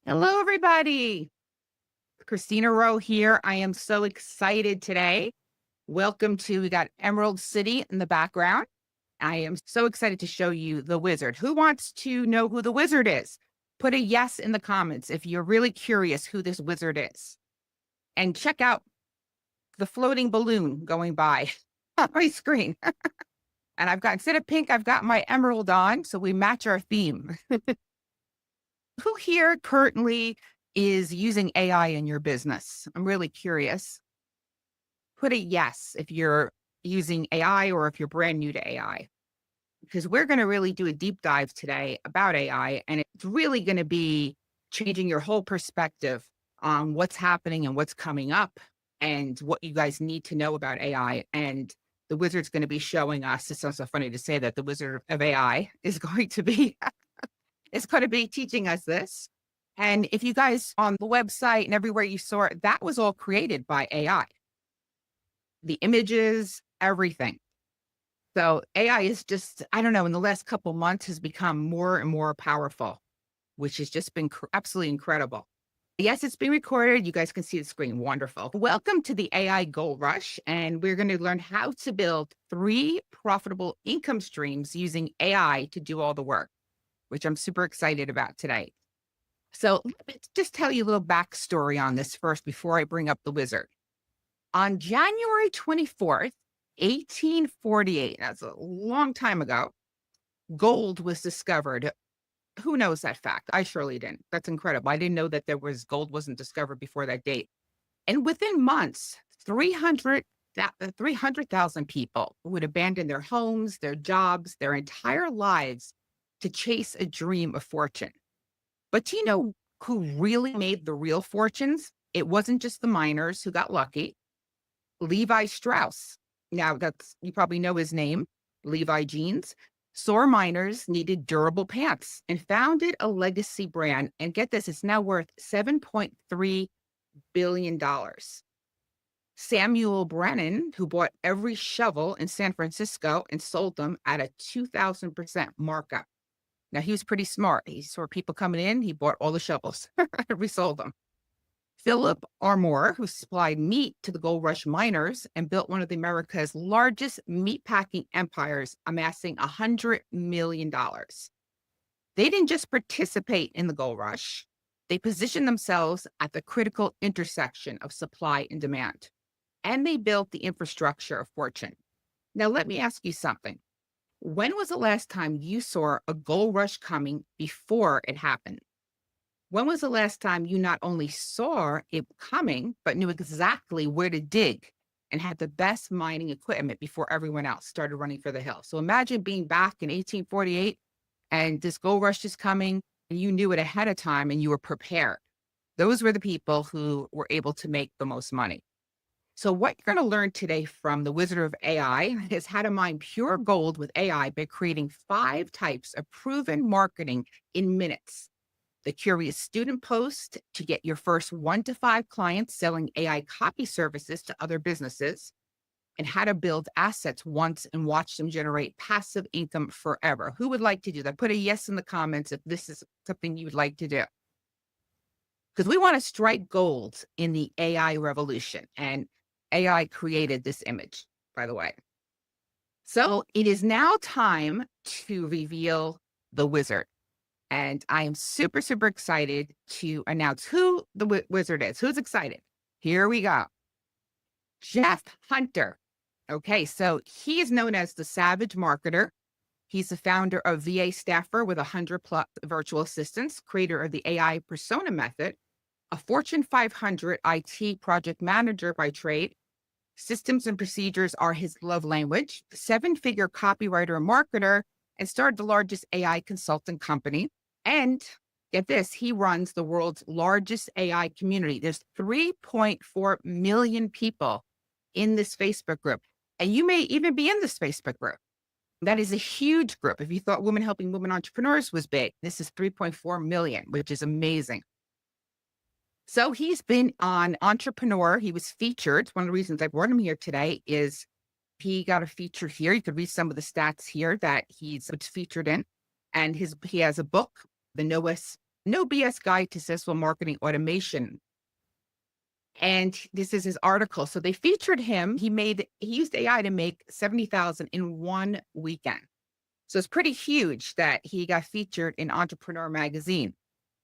Hello, everybody. Christina Rowe here. I am so excited today. Welcome to, we got Emerald City in the background. I am so excited to show you the wizard. Who wants to know who the wizard is? Put a yes in the comments if you're really curious who this wizard is. And check out the floating balloon going by on my screen. And instead of pink, I've got my emerald on, so we match our theme. Who here currently is using AI in your business? I'm really curious. Put a yes if you're using AI or if you're brand new to AI, because we're going to really do a deep dive today about AI. And it's really going to be changing your whole perspective on what's happening and what's coming up and what you guys need to know about AI. And the wizard's going to be showing us. It sounds so funny to say that the wizard of AI is going to be is going to be teaching us this. And if you guys on the website and everywhere you saw it, that was all created by AI. The images, everything. So AI is just, I don't know, in the last couple months has become more and more powerful, which has just been absolutely incredible. Yes, it's being recorded. You guys can see the screen. Wonderful. Welcome to the AI Gold Rush. And we're going to learn how to build 3 profitable income streams using AI to do all the work, which I'm super excited about today. So let me just tell you a little backstory on this first before I bring up the wizard. On January 24th, 1848, that's a long time ago, gold was discovered. Who knows that fact? I surely didn't. That's incredible. I didn't know that gold wasn't discovered before that date. And within months, 300,000 people would abandon their homes, their jobs, their entire lives to chase a dream of fortune. But do you know who really made the real fortunes? It wasn't just the miners who got lucky. Levi Strauss. Now, you probably know his name, Levi Jeans. Sore miners needed durable pants and founded a legacy brand. And get this, it's now worth $7.3 billion. Samuel Brennan, who bought every shovel in San Francisco and sold them at a 2,000% markup. Now, he was pretty smart. He saw people coming in. He bought all the shovels. We sold them. Philip Armour, who supplied meat to the gold rush miners and built one of America's largest meatpacking empires, amassing $100 million. They didn't just participate in the gold rush. They positioned themselves at the critical intersection of supply and demand. And they built the infrastructure of fortune. Now, let me ask you something. When was the last time you saw a gold rush coming before it happened? When was the last time you not only saw it coming, but knew exactly where to dig and had the best mining equipment before everyone else started running for the hills? So imagine being back in 1848 and this gold rush is coming and you knew it ahead of time and you were prepared. Those were the people who were able to make the most money. So what you're going to learn today from the Wizard of AI is how to mine pure gold with AI by creating 5 types of proven marketing in minutes. The Curious Student Post to get your first 1 to 5 clients selling AI copy services to other businesses, and how to build assets once and watch them generate passive income forever. Who would like to do that? Put a yes in the comments if this is something you would like to do. Because we want to strike gold in the AI revolution. And AI created this image, by the way. So it is now time to reveal the wizard. And I am super, super excited to announce who the wizard is. Who's excited? Here we go. Jeff Hunter. Okay, so he is known as the Savage Marketer. He's the founder of VA Staffer with 100 plus virtual assistants, creator of the AI persona method, a Fortune 500 IT project manager by trade. Systems and procedures are his love language, 7-figure copywriter and marketer, and started the largest AI consulting company. And get this, he runs the world's largest AI community. There's 3.4 million people in this Facebook group. And you may even be in this Facebook group. That is a huge group. If you thought Women Helping Women Entrepreneurs was big, this is 3.4 million, which is amazing. So he's been on Entrepreneur. He was featured. One of the reasons I brought him here today is he got a feature here. You could read some of the stats here that he's featured in. And he has a book, The No BS Guide to Successful Marketing Automation. And this is his article. So they featured him. He used AI to make 70,000 in one weekend. So it's pretty huge that he got featured in Entrepreneur Magazine.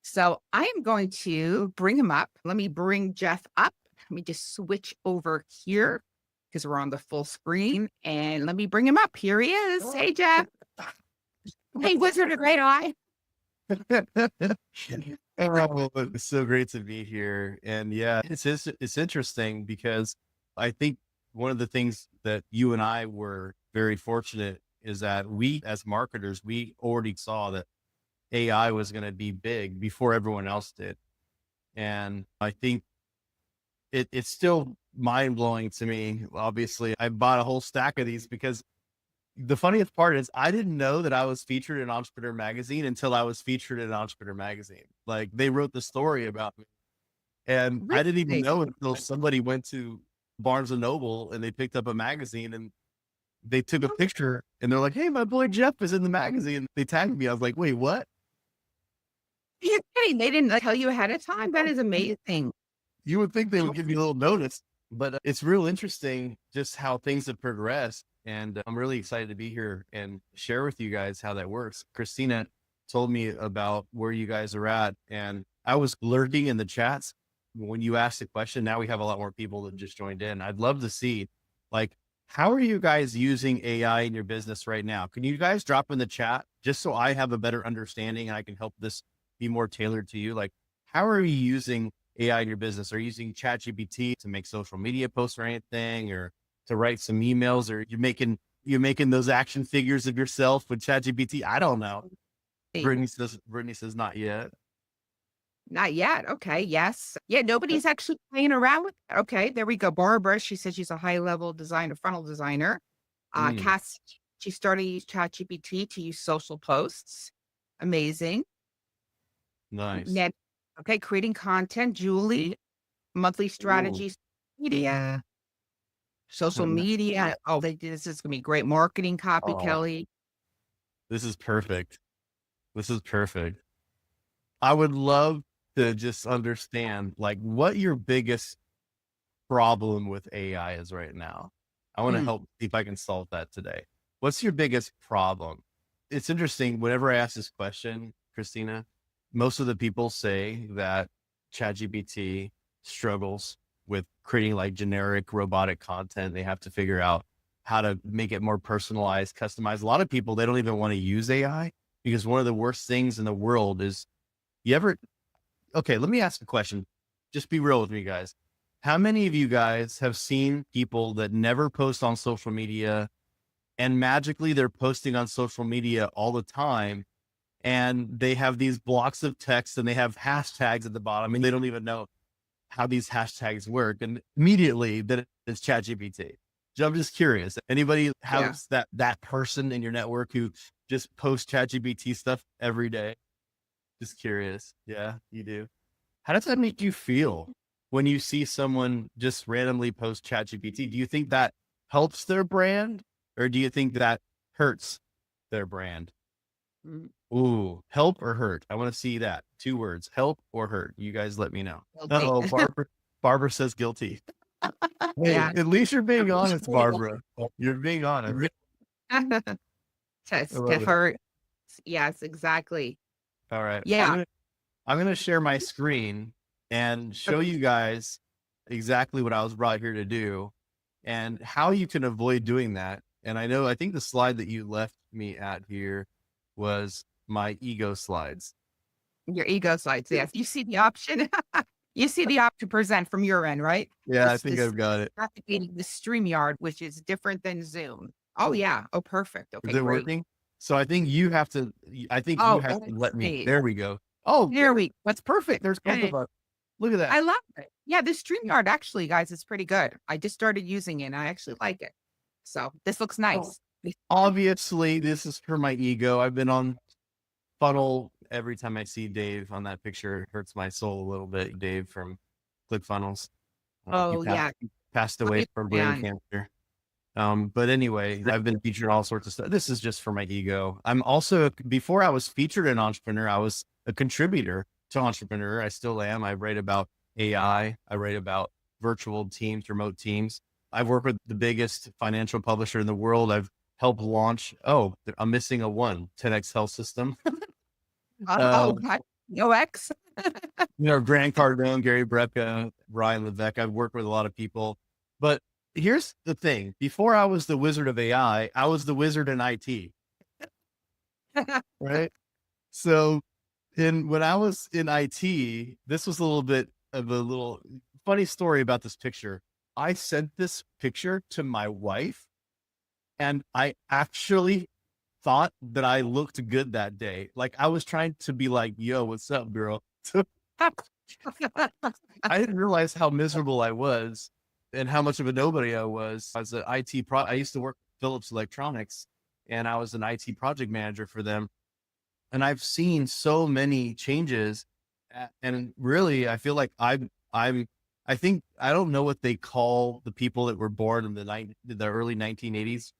So I am going to bring him up. Let me bring Jeff up. Let me just switch over here because we're on the full screen. And let me bring him up. Here he is. Hey, Jeff. Hey, Wizard of Great Eye. Oh, it's so great to be here. And yeah, it's interesting because I think one of the things that you and I were very fortunate is that we as marketers, we already saw that AI was going to be big before everyone else did. And I think it's still mind blowing to me. Obviously, I bought a whole stack of these because the funniest part is I didn't know that I was featured in Entrepreneur Magazine until I was featured in Entrepreneur Magazine. Like they wrote the story about me and I didn't even Really? know until somebody went to Barnes and Noble and they picked up a magazine and they took a picture and they're like, "Hey, my boy Jeff is in the magazine." They tagged me. I was like, "Wait, what?" You're kidding. They didn't tell you ahead of time. That is amazing. You would think they would give you a little notice, but it's real interesting just how things have progressed. And I'm really excited to be here and share with you guys how that works. Christina told me about where you guys are at, and I was lurking in the chats when you asked the question. Now we have a lot more people that just joined in. I'd love to see, like, how are you guys using AI in your business right now? Can you guys drop in the chat just so I have a better understanding and I can help this be more tailored to you? Like, how are you using AI in your business? Are you using ChatGPT to make social media posts or anything, or to write some emails, or you're making those action figures of yourself with ChatGPT? I don't know. Hey, Brittany says not yet. not yet. Okay. Yes. Yeah. Nobody's actually playing around with it. Okay. There we go. Barbara, she says she's a high level designer, funnel designer. Mm, Cass, she started to use ChatGPT to use social posts. Amazing. nice. Ned, okay. Creating content. Julie, monthly Ooh. strategies, media, social media. Oh, this is going to be great marketing copy, Oh, Kelly. this is perfect. This is perfect. I would love to just understand like what your biggest problem with AI is right now. I want to Mm, help see if I can solve that today. What's your biggest problem? It's interesting. Whenever I ask this question, Christina, most of the people say that ChatGPT struggles with creating like generic robotic content. They have to figure out how to make it more personalized, customized. A lot of people, they don't even want to use AI because one of the worst things in the world is you ever, okay, let me ask a question. Just be real with me, guys. How many of you guys have seen people that never post on social media and magically they're posting on social media all the time and they have these blocks of text and they have hashtags at the bottom and they don't even know how these hashtags work and immediately that it's ChatGPT. So I'm just curious. Anybody yeah. has that person in your network who just posts ChatGPT stuff every day? Just curious. Yeah, you do. How does that make you feel when you see someone just randomly post ChatGPT? Do you think that helps their brand or do you think that hurts their brand? Mm, Ooh, help or hurt? I want to see that. 2 words, help or hurt. You guys let me know. guilty. Oh, Barbara says guilty. Hey, Yeah. at least you're being honest, Barbara. You're being honest. I To love it. hurt. Yes, exactly. All right. Yeah. I'm gonna share my screen and show you guys exactly what I was brought here to do and how you can avoid doing that. And I think the slide that you left me at here was my ego slides. Your ego slides, yes. You see the option? You see the option present from your end, right? Yeah, I This think this I've got it. activating the StreamYard, which is different than Zoom. Oh, yeah. Oh, perfect. Is Okay, it great. working? So I think you Oh, have to that's let me. neat. There we go. Oh, There we that's perfect. There's both go. of us. Look at that. I love it. Yeah, this StreamYard actually, guys, is pretty good. I just started using it and I actually like it. So this looks Oh, nice. obviously, this is for my ego. I've been on Funnel. Every time I see Dave on that picture, it hurts my soul a little bit. Dave from ClickFunnels. Oh, yeah. He passed Funny away from brain man. cancer. But anyway, I've been featured all sorts of stuff. This is just for my ego. I'm also, before I was featured in Entrepreneur, I was a contributor to Entrepreneur. I still am. I write about AI. I write about virtual teams, remote teams. I've worked with the biggest financial publisher in the world. I've helped launch, oh, I'm missing a one, 10X Health System. Oh, Um, God. UX. Grant Cardone, Gary Brecka, Ryan Levesque. I've worked with a lot of people. But here's the thing. Before I was the wizard of AI, I was the wizard in IT, right? So when I was in IT, this was a little bit of a little funny story about this picture. I sent this picture to my wife, and I actually thought that I looked good that day. Like I was trying to be like, yo, what's up, girl? I didn't realize how miserable I was and how much of a nobody I was as an IT I used to work at Philips Electronics, and I was an IT project manager for them. And I've seen so many changes. And really, I feel like I think, I don't know what they call the people that were born in the early 1980s.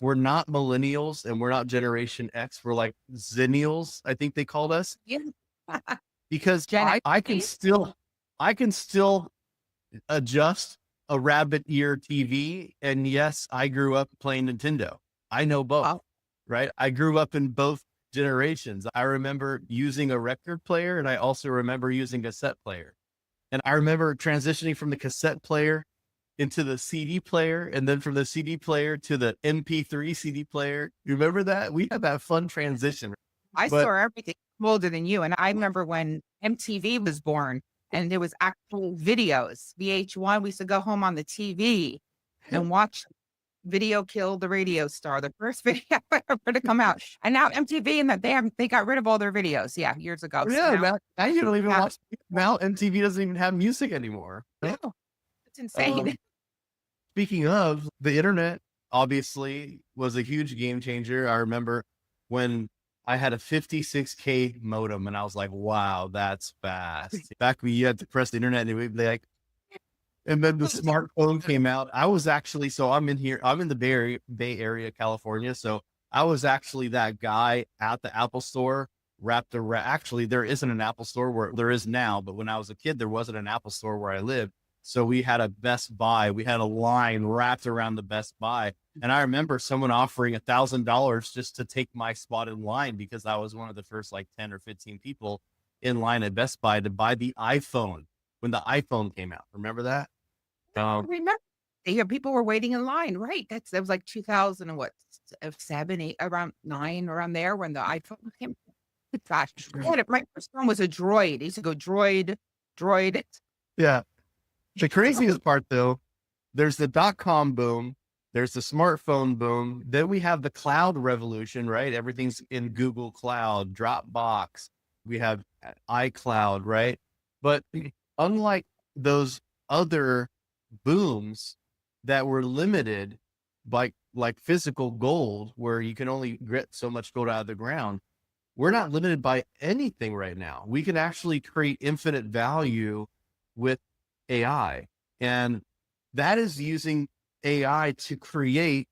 We're not millennials and we're not Generation X. We're like zennials, I think they called us, Yeah. because Gen X. I can still adjust a rabbit ear TV. And yes, I grew up playing Nintendo. I know both, Oh, right? I grew up in both generations. I remember using a record player, and I also remember using a cassette player. And I remember transitioning from the cassette player into the CD player, and then from the CD player to the MP3 CD player. You remember that? We had that fun transition. I But saw everything. I'm older than you. And I remember when MTV was born and there was actual videos, VH1. We used to go home on the TV and watch Video Killed the Radio Star, the first video ever to come out. And now MTV and that they got rid of all their videos. Yeah, years ago. So yeah, now you don't even now, watch. Now MTV doesn't even have music anymore. no, it's Um, insane. Speaking of, the internet, obviously was a huge game changer. I remember when I had a 56K modem, and I was like, wow, that's fast. Back when you had to press the internet and it would be like, and then the smartphone came out. I was actually, so I'm in here, I'm in the Bay Area, California. So I was actually that guy at the Apple store wrapped around. Actually, there isn't an Apple store where there is now, but when I was a kid, there wasn't an Apple store where I lived. So we had a Best Buy. We had a line wrapped around the Best Buy. And I remember someone offering $1,000 just to take my spot in line, because I was one of the first like 10 or 15 people in line at Best Buy to buy the iPhone when the iPhone came out. Remember that? I remember people were waiting in line, right? That was like 2000 and what, 7, 8, around 9, around there when the iPhone came. Gosh, my first phone was a Droid. I used to go Droid. Yeah. The craziest part though, there's the .com boom, there's the smartphone boom, then we have the cloud revolution, right? Everything's in Google Cloud, Dropbox, we have iCloud, right? But unlike those other booms that were limited by like physical gold, where you can only get so much gold out of the ground, we're not limited by anything right now. We can actually create infinite value with AI. And that is using AI to create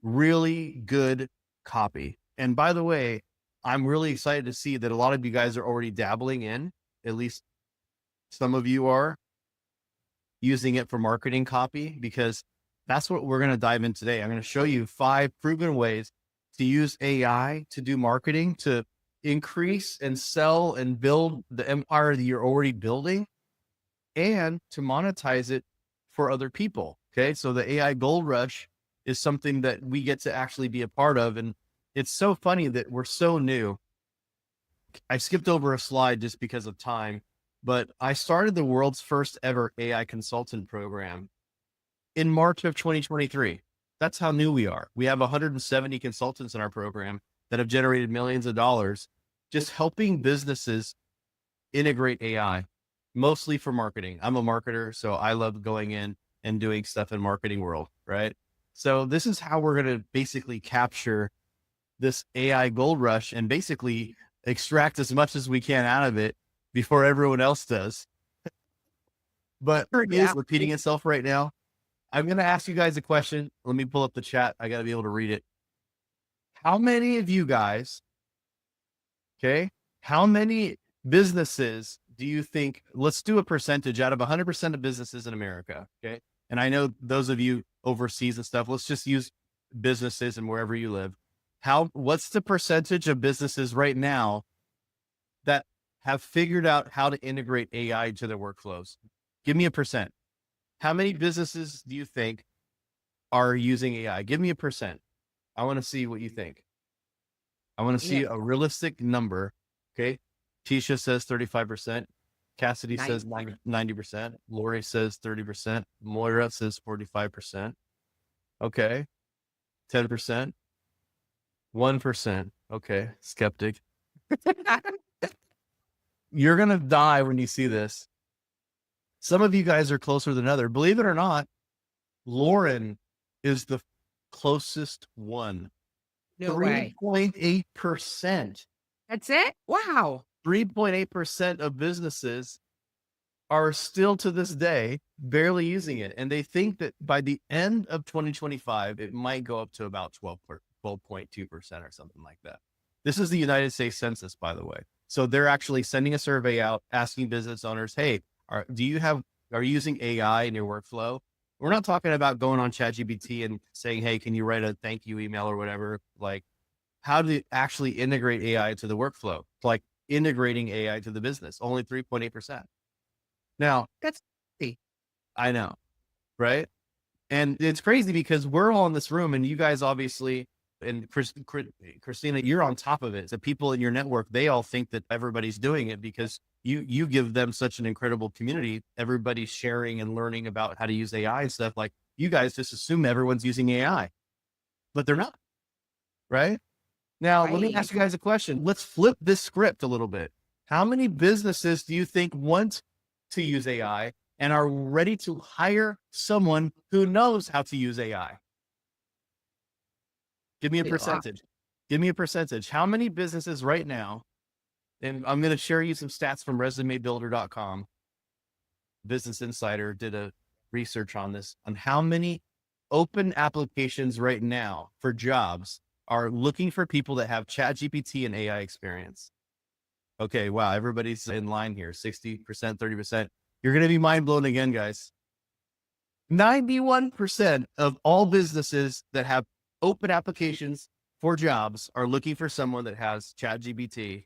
really good copy. And by the way, I'm really excited to see that a lot of you guys are already dabbling in, at least some of you are using it for marketing copy, because that's what we're going to dive in today. I'm going to show you 5 proven ways to use AI to do marketing, to increase and sell and build the empire that you're already building, and to monetize it for other people. Okay. So the AI gold rush is something that we get to actually be a part of. And it's so funny that we're so new. I skipped over a slide just because of time, but I started the world's first ever AI consultant program in March of 2023. That's how new we are. We have 170 consultants in our program that have generated millions of dollars just helping businesses integrate AI, mostly for marketing. I'm a marketer, so I love going in and doing stuff in marketing world, right? So this is how we're going to basically capture this AI gold rush and basically extract as much as we can out of it before everyone else does. But it is repeating itself right now. I'm going to ask you guys a question. Let me pull up the chat. I got to be able to read it. How many of you guys, okay, How many businesses do you think, let's do a percentage out of 100% of businesses in America. Okay. And I know those of you overseas and stuff, let's just use businesses and wherever you live. What's the percentage of businesses right now that have figured out how to integrate AI into their workflows? Give me a percent. How many businesses do you think are using AI? Give me a percent. I want to see what you think. I want to Yeah, see a realistic number. Okay. Tisha says 35%. Cassidy nice. says 90%. Lori says 30%. Moira says 45%. Okay. 10%. 1%. Okay. Skeptic. You're going to die when you see this. Some of you guys are closer than others. Believe it or not, Lauren is the closest one. No way. 3.8%. That's it? Wow. 3.8% of businesses are still to this day barely using it. And they think that by the end of 2025, it might go up to about 12.2% or something like that. This is the United States Census, by the way. So they're actually sending a survey out, asking business owners, hey, are you using AI in your workflow? We're not talking about going on ChatGPT and saying, hey, can you write a thank you email or whatever? Like, how to actually integrate AI to the workflow? Like integrating AI to the business, only 3.8%. Now, That's crazy. I know, right? And it's crazy because we're all in this room and you guys obviously, and Christina, you're on top of it. The people in your network, they all think that everybody's doing it because you give them such an incredible community. Everybody's sharing and learning about how to use AI and stuff. Like you guys just assume everyone's using AI, but they're not, right? Now, let me Right. ask you guys a question. Let's flip this script a little bit. How many businesses do you think want to use AI and are ready to hire someone who knows how to use AI? Give me a percentage. Give me a percentage. How many businesses right now, and I'm going to share you some stats from resumebuilder.com. Business Insider did a research on this, on how many open applications right now for jobs are looking for people that have ChatGPT and AI experience. Okay, wow, everybody's in line here. 60%, 30%. You're going to be mind blown again, guys. 91% of all businesses that have open applications for jobs are looking for someone that has ChatGPT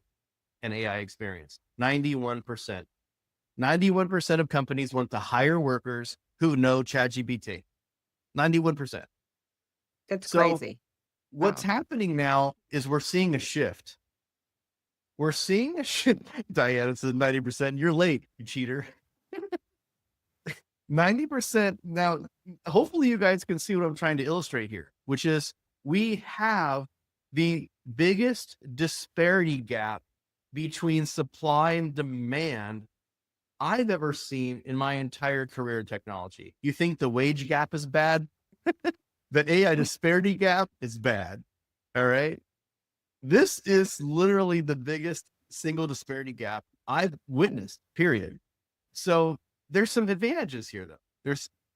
and AI experience. 91%. 91% of companies want to hire workers who know ChatGPT. 91%. That's So crazy. what's Wow. happening now is we're seeing a shift. We're seeing a shift. Diana says 90%. You're late, you cheater. 90%. Now, hopefully you guys can see what I'm trying to illustrate here, which is we have the biggest disparity gap between supply and demand I've ever seen in my entire career in technology. You think the wage gap is bad? The AI disparity gap is bad. All right. This is literally the biggest single disparity gap I've witnessed, period. So there's some advantages here though.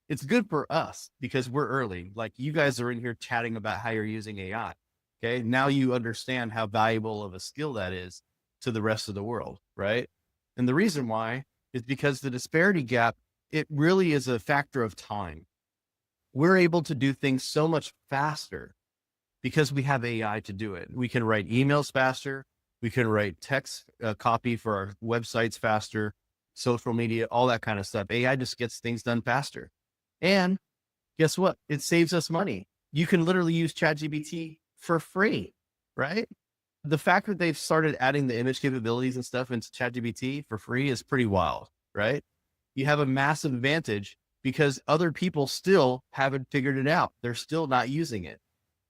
It's good for us because we're early. Like you guys are in here chatting about how you're using AI. Okay. Now you understand how valuable of a skill that is to the rest of the world. Right. And the reason why is because the disparity gap, it really is a factor of time. We're able to do things so much faster because we have AI to do it. We can write emails faster. We can write text copy for our websites faster, social media, all that kind of stuff. AI just gets things done faster. And guess what? It saves us money. You can literally use ChatGPT for free, right? The fact that they've started adding the image capabilities and stuff into ChatGPT for free is pretty wild, right? You have a massive advantage because other people still haven't figured it out. They're still not using it.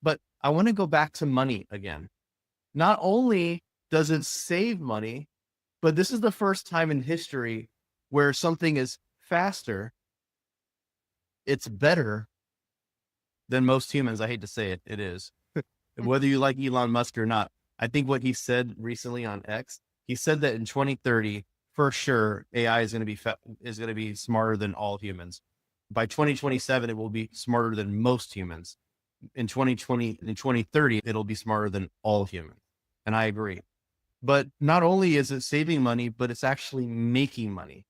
But I want to go back to money again. Not only does it save money, but this is the first time in history where something is faster, it's better than most humans. I hate to say it, it is. Whether you like Elon Musk or not, I think what he said recently on X, he said that in 2030, for sure, AI is going to be smarter than all humans. By 2027, it will be smarter than most humans. In 2030, it'll be smarter than all humans. And I agree. But not only is it saving money, but it's actually making money.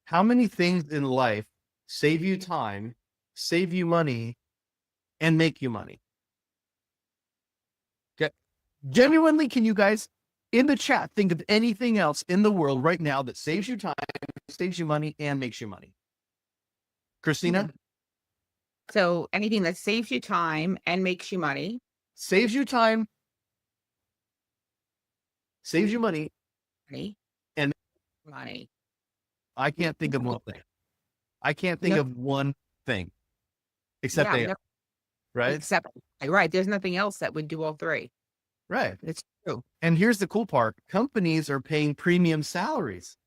How many things in life save you time, save you money, and make you money? Okay. Genuinely, can you guys in the chat think of anything else in the world right now that saves you time, saves you money, and makes you money? Christina, So anything that saves you time and makes you money. saves you time, saves you money, Money. and Money. I can't think of one thing. I can't think No, of one thing except yeah, AI, no, right? except right. There's nothing else that would do all three. Right. It's true. And here's the cool part. Companies are paying premium salaries.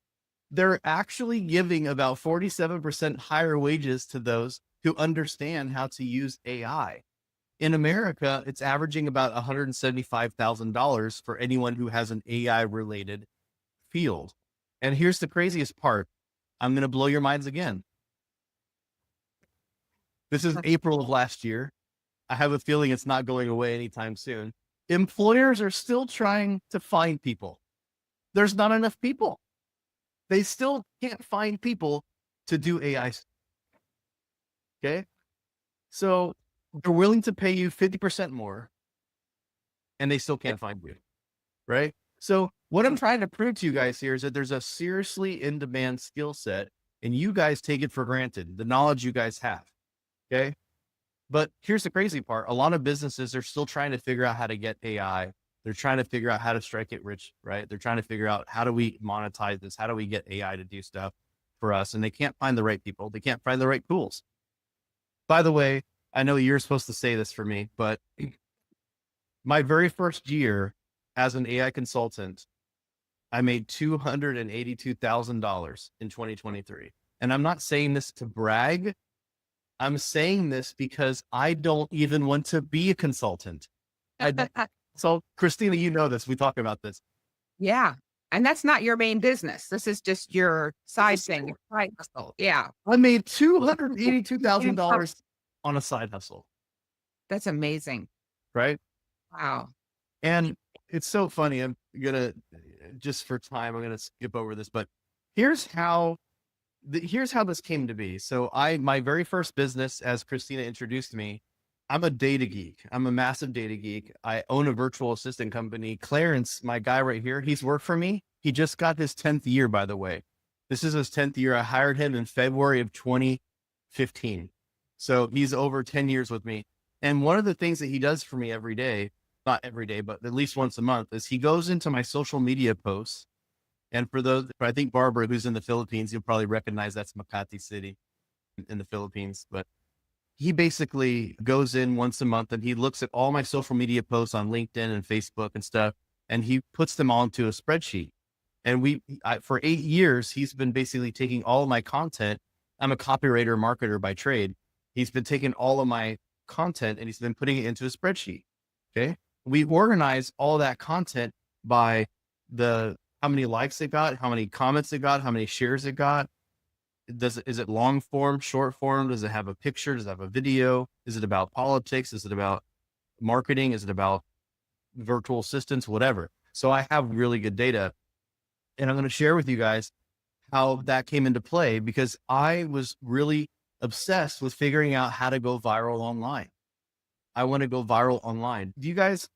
They're actually giving about 47% higher wages to those who understand how to use AI. In America, it's averaging about $175,000 for anyone who has an AI related field. And here's the craziest part. I'm going to blow your minds again. This is April of last year. I have a feeling it's not going away anytime soon. Employers are still trying to find people. There's not enough people. They still can't find people to do AI. Okay. So they're willing to pay you 50% more and they still can't find you. Right. So what I'm trying to prove to you guys here is that there's a seriously in demand skill set and you guys take it for granted, the knowledge you guys have. Okay. But here's the crazy part. A lot of businesses are still trying to figure out how to get AI. They're trying to figure out how to strike it rich, right? They're trying to figure out how do we monetize this? How do we get AI to do stuff for us? And they can't find the right people. They can't find the right tools. By the way, I know you're supposed to say this for me, but my very first year as an AI consultant, I made $282,000 in 2023. And I'm not saying this to brag. I'm saying this because I don't even want to be a consultant. So Christina, you know this. We talk about this. Yeah. And that's not your main business. This is just your side thing. Your side hustle. Yeah. I made $282,000 on a side hustle, That's amazing. right? Wow. And it's so funny. I'm gonna just for time, I'm gonna skip over this, but here's how here's how this came to be. So my very first business, as Christina introduced me, I'm a data geek. I'm a massive data geek. I own a virtual assistant company. Clarence, my guy right here, he's worked for me. He just got his 10th year, by the way. This is his 10th year. I hired him in February of 2015. So he's over 10 years with me. And one of the things that he does for me every day, not every day, but at least once a month, is he goes into my social media posts. And for those, I think Barbara, who's in the Philippines, you'll probably recognize that's Makati City in the Philippines. But he basically goes in once a month and he looks at all my social media posts on LinkedIn and Facebook and stuff, and he puts them all into a spreadsheet. And for 8 years, he's been basically taking all of my content. I'm a copywriter, marketer by trade. He's been taking all of my content and he's been putting it into a spreadsheet. Okay. We organize all that content by how many likes it got, how many comments it got, how many shares it got. Is it long form, short form? Does it have a picture? Does it have a video? Is it about politics? Is it about marketing? Is it about virtual assistants? Whatever. So I have really good data, and I'm going to share with you guys how that came into play because I was really obsessed with figuring out how to go viral online. I want to go viral online. Do you guys,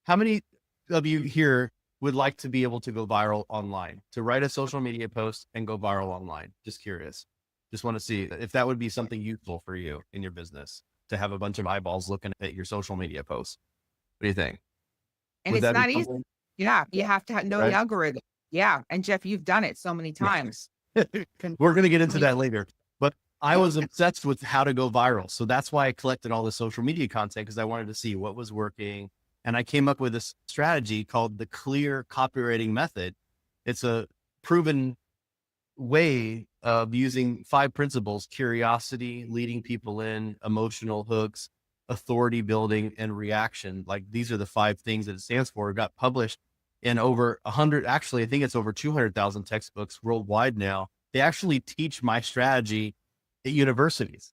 how many of you here would like to be able to go viral online, to write a social media post and go viral online? Just curious. Just want to see if that would be something useful for you in your business, to have a bunch of eyeballs looking at your social media posts. What do you think? And Would it's that be not easy. something? Yeah. You have to know the Right? algorithm. Yeah. And Jeff, you've done it so many times. We're going to get into that later, but I was obsessed with how to go viral. So that's why I collected all the social media content, because I wanted to see what was working. And I came up with this strategy called the clear copywriting method. It's a proven way of using 5 principles: curiosity, leading people in, emotional hooks, authority building, and reaction. Like, these are the 5 things that it stands for. It got published in over 100, actually, I think it's over 200,000 textbooks worldwide now. They actually teach my strategy at universities.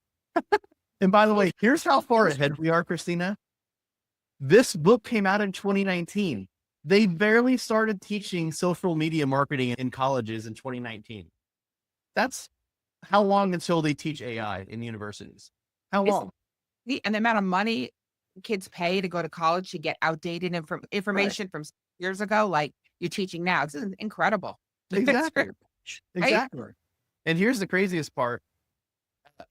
And by the way, here's how far ahead we are, Christina. This book came out in 2019. They barely started teaching social media marketing in colleges in 2019. That's how long until they teach AI in universities? How It's long? and the amount of money kids pay to go to college to get outdated Right. information from years ago, like you're teaching now. It's incredible. It's Exactly. right. Exactly. And here's the craziest part.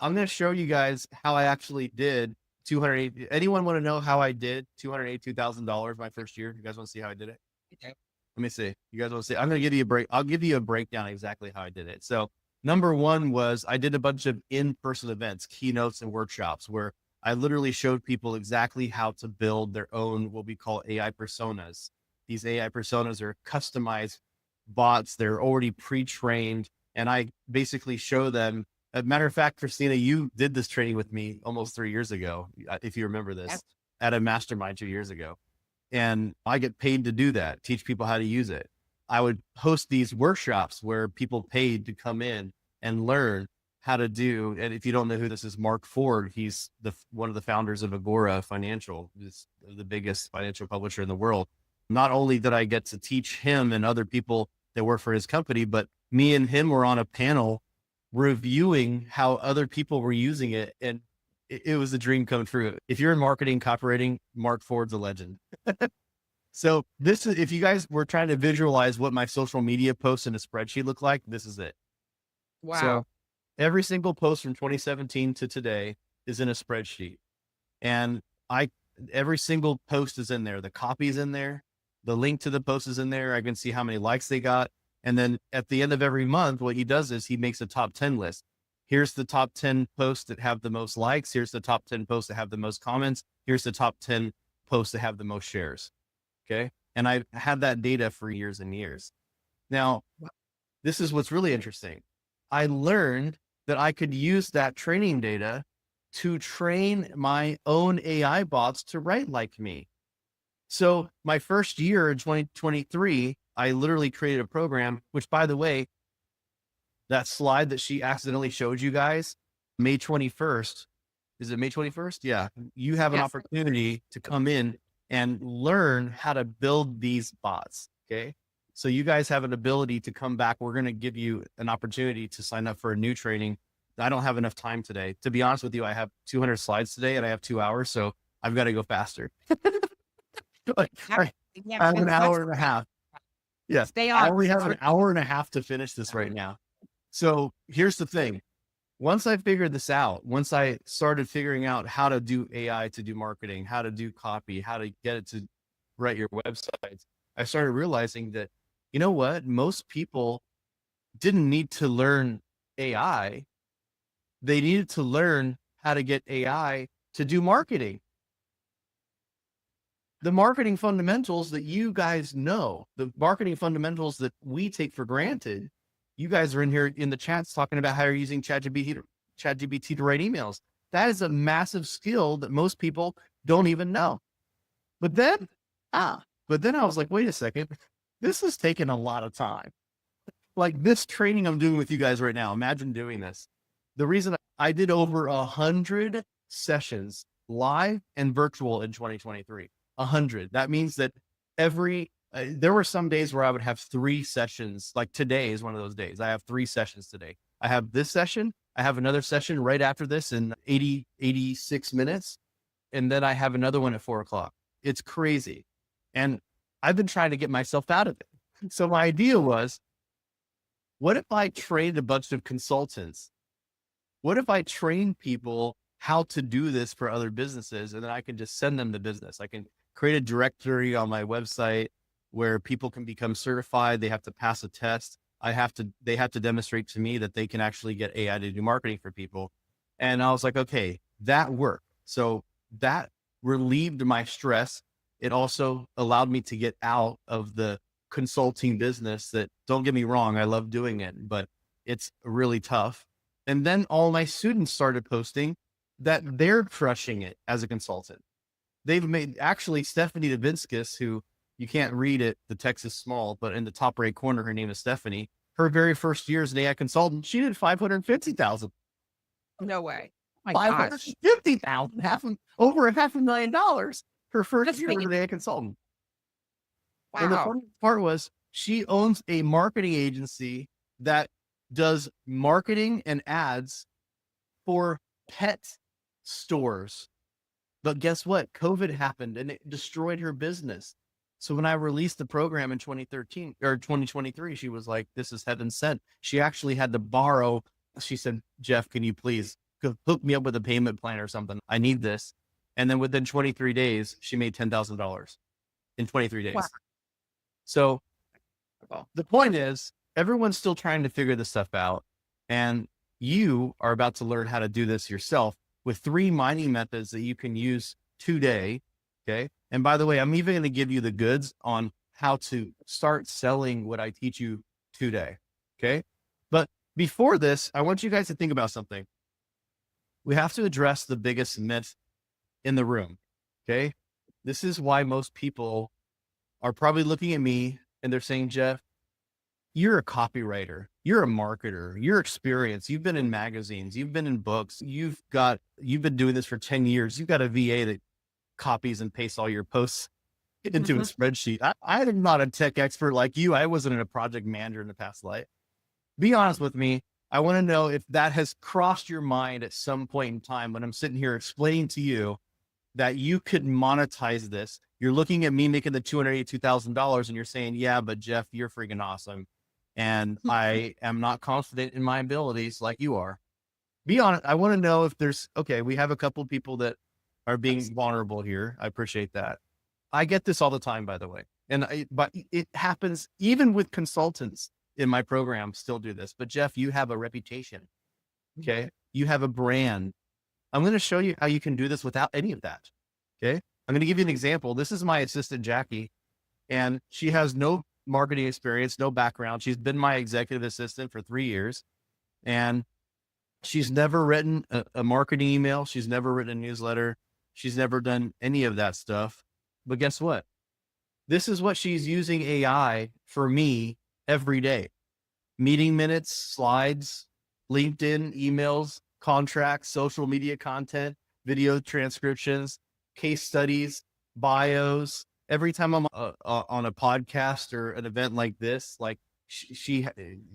I'm going to show you guys how I actually did 280. Anyone want to know how I did $282,000 my first year? You guys want to see how I did it? Okay. Let me see. You guys want to see? I'm going to give you a break. I'll give you a breakdown exactly how I did it. So number one was I did a bunch of in-person events, keynotes and workshops where I literally showed people exactly how to build their own, what we call AI personas. These AI personas are customized bots. They're already pre-trained. And I basically show them. As a matter of fact, Christina, you did this training with me almost 3 years ago, if you remember Yep. this, at a mastermind 2 years ago. And I get paid to do that, teach people how to use it. I would host these workshops where people paid to come in and learn how to do. And if you don't know who this is, Mark Ford, he's one of the founders of Agora Financial, is the biggest financial publisher in the world. Not only did I get to teach him and other people that work for his company, but me and him were on a panel reviewing how other people were using it. And it was a dream come true. If you're in marketing, copywriting, Mark Ford's a legend. So this is, if you guys were trying to visualize what my social media posts in a spreadsheet look like, this is it. Wow. So every single post from 2017 to today is in a spreadsheet. And every single post is in there. The copy's in there. The link to the post is in there. I can see how many likes they got. And then at the end of every month, what he does is he makes a top 10 list. Here's the top 10 posts that have the most likes. Here's the top 10 posts that have the most comments. Here's the top 10 posts that have the most shares. Okay. And I had that data for years and years. Now, this is what's really interesting. I learned that I could use that training data to train my own AI bots to write like me. So my first year in 2023, I literally created a program, which, by the way, that slide that she accidentally showed you guys, May 21st, is it May 21st? Yeah. You have an Yes. opportunity to come in and learn how to build these bots. Okay. So you guys have an ability to come back. We're going to give you an opportunity to sign up for a new training. I don't have enough time today. To be honest with you, I have 200 slides today and I have 2 hours. So I've got to go faster. Like, I Yeah, I have an and let's hour and a half. Yes. stay I on. only have an hour and a half to finish this right now. So here's the thing. Once I figured this out, once I started figuring out how to do AI to do marketing, how to do copy, how to get it to write your websites, I started realizing that, you know what? Most people didn't need to learn AI. They needed to learn how to get AI to do marketing. The marketing fundamentals that you guys know, the marketing fundamentals that we take for granted. You guys are in here in the chats talking about how you're using ChatGPT to write emails. That is a massive skill that most people don't even know. But then, but then I was like, wait a second, this is taking a lot of time. Like this training I'm doing with you guys right now, imagine doing this. The reason I did over 100 sessions live and virtual in 2023, 100. That means that there were some days where I would have 3 sessions. Like today is one of those days. I have 3 sessions today. I have this session. I have another session right after this in 86 minutes. And then I have another one at 4 o'clock. It's crazy. And I've been trying to get myself out of it. So my idea was, what if I trained a bunch of consultants? What if I train people how to do this for other businesses and then I can just send them the business? I can create a directory on my website where people can become certified. They have to pass a test. They have to demonstrate to me that they can actually get AI to do marketing for people. And I was like, okay, that worked. So that relieved my stress. It also allowed me to get out of the consulting business that, don't get me wrong, I love doing it, but it's really tough. And then all my students started posting that they're crushing it as a consultant. They've made, actually, Stephanie Davinskas, who you can't read it, the text is small, but in the top right corner, her name is Stephanie. Her very first year as an AI consultant, she did 550,000. No way. My gosh. 550,000, over $500,000 her first That's year as an AI consultant. And the Wow. funny part was she owns a marketing agency that does marketing and ads for pet stores. But guess what? COVID happened and it destroyed her business. So when I released the program in 2013 or 2023, she was like, this is heaven sent. She actually had to borrow. She said, Jeff, can you please hook me up with a payment plan or something? I need this. And then within 23 days, she made $10,000 in 23 Wow. days. So the point is, everyone's still trying to figure this stuff out. And you are about to learn how to do this yourself with 3 mining methods that you can use today. Okay. And by the way, I'm even going to give you the goods on how to start selling what I teach you today. Okay. But before this, I want you guys to think about something. We have to address the biggest myth in the room. Okay. This is why most people are probably looking at me and they're saying, Jeff, you're a copywriter, you're a marketer, you're experienced, you've been in magazines, you've been in books, you've been doing this for 10 years. You've got a VA that copies and pastes all your posts into a Mhm. spreadsheet. I am not a tech expert like you. I wasn't a project manager in the past life. Be honest with me. I want to know if that has crossed your mind at some point in time when I'm sitting here explaining to you that you could monetize this. You're looking at me making the $282,000 and you're saying, yeah, but Jeff, you're freaking awesome. And I am not confident in my abilities like you are. Be honest. I want to know if there's, okay, we have a couple of people that are being vulnerable here. I appreciate that. I get this all the time, by the way. But it happens even with consultants in my program still do this. But Jeff, you have a reputation. Okay. You have a brand. I'm going to show you how you can do this without any of that. Okay. I'm going to give you an example. This is my assistant, Jackie, and she has no marketing experience, no background. She's been my executive assistant for 3 years, and she's never written a marketing email. She's never written a newsletter. She's never done any of that stuff. But guess what? This is what she's using AI for me every day. Meeting minutes, slides, LinkedIn, emails, contracts, social media content, video transcriptions, case studies, bios. Every time I'm on a podcast or an event like this, like she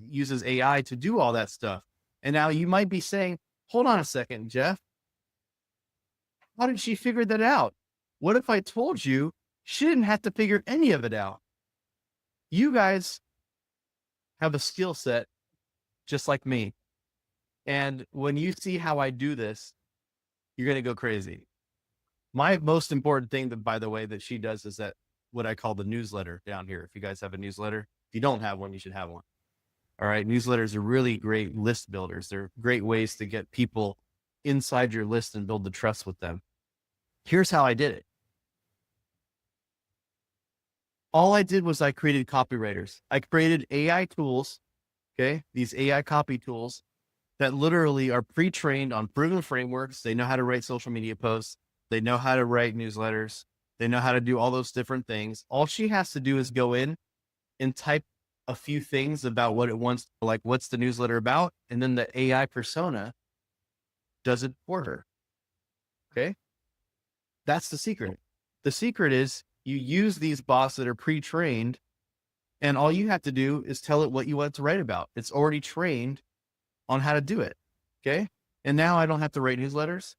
uses AI to do all that stuff. And now you might be saying, hold on a second, Jeff. How did she figure that out? What if I told you she didn't have to figure any of it out? You guys have a skill set just like me. And when you see how I do this, you're going to go crazy. My most important thing that, by the way, that she does is that what I call the newsletter down here. If you guys have a newsletter, if you don't have one, you should have one. All right. Newsletters are really great list builders. They're great ways to get people inside your list and build the trust with them. Here's how I did it. All I did was I created copywriters. I created AI tools. Okay. These AI copy tools that literally are pre-trained on proven frameworks. They know how to write social media posts. They know how to write newsletters. They know how to do all those different things. All she has to do is go in and type a few things about what it wants, like what's the newsletter about? And then the AI persona does it for her. Okay. That's the secret. The secret is you use these bots that are pre-trained, and all you have to do is tell it what you want it to write about. It's already trained on how to do it. Okay. And now I don't have to write newsletters.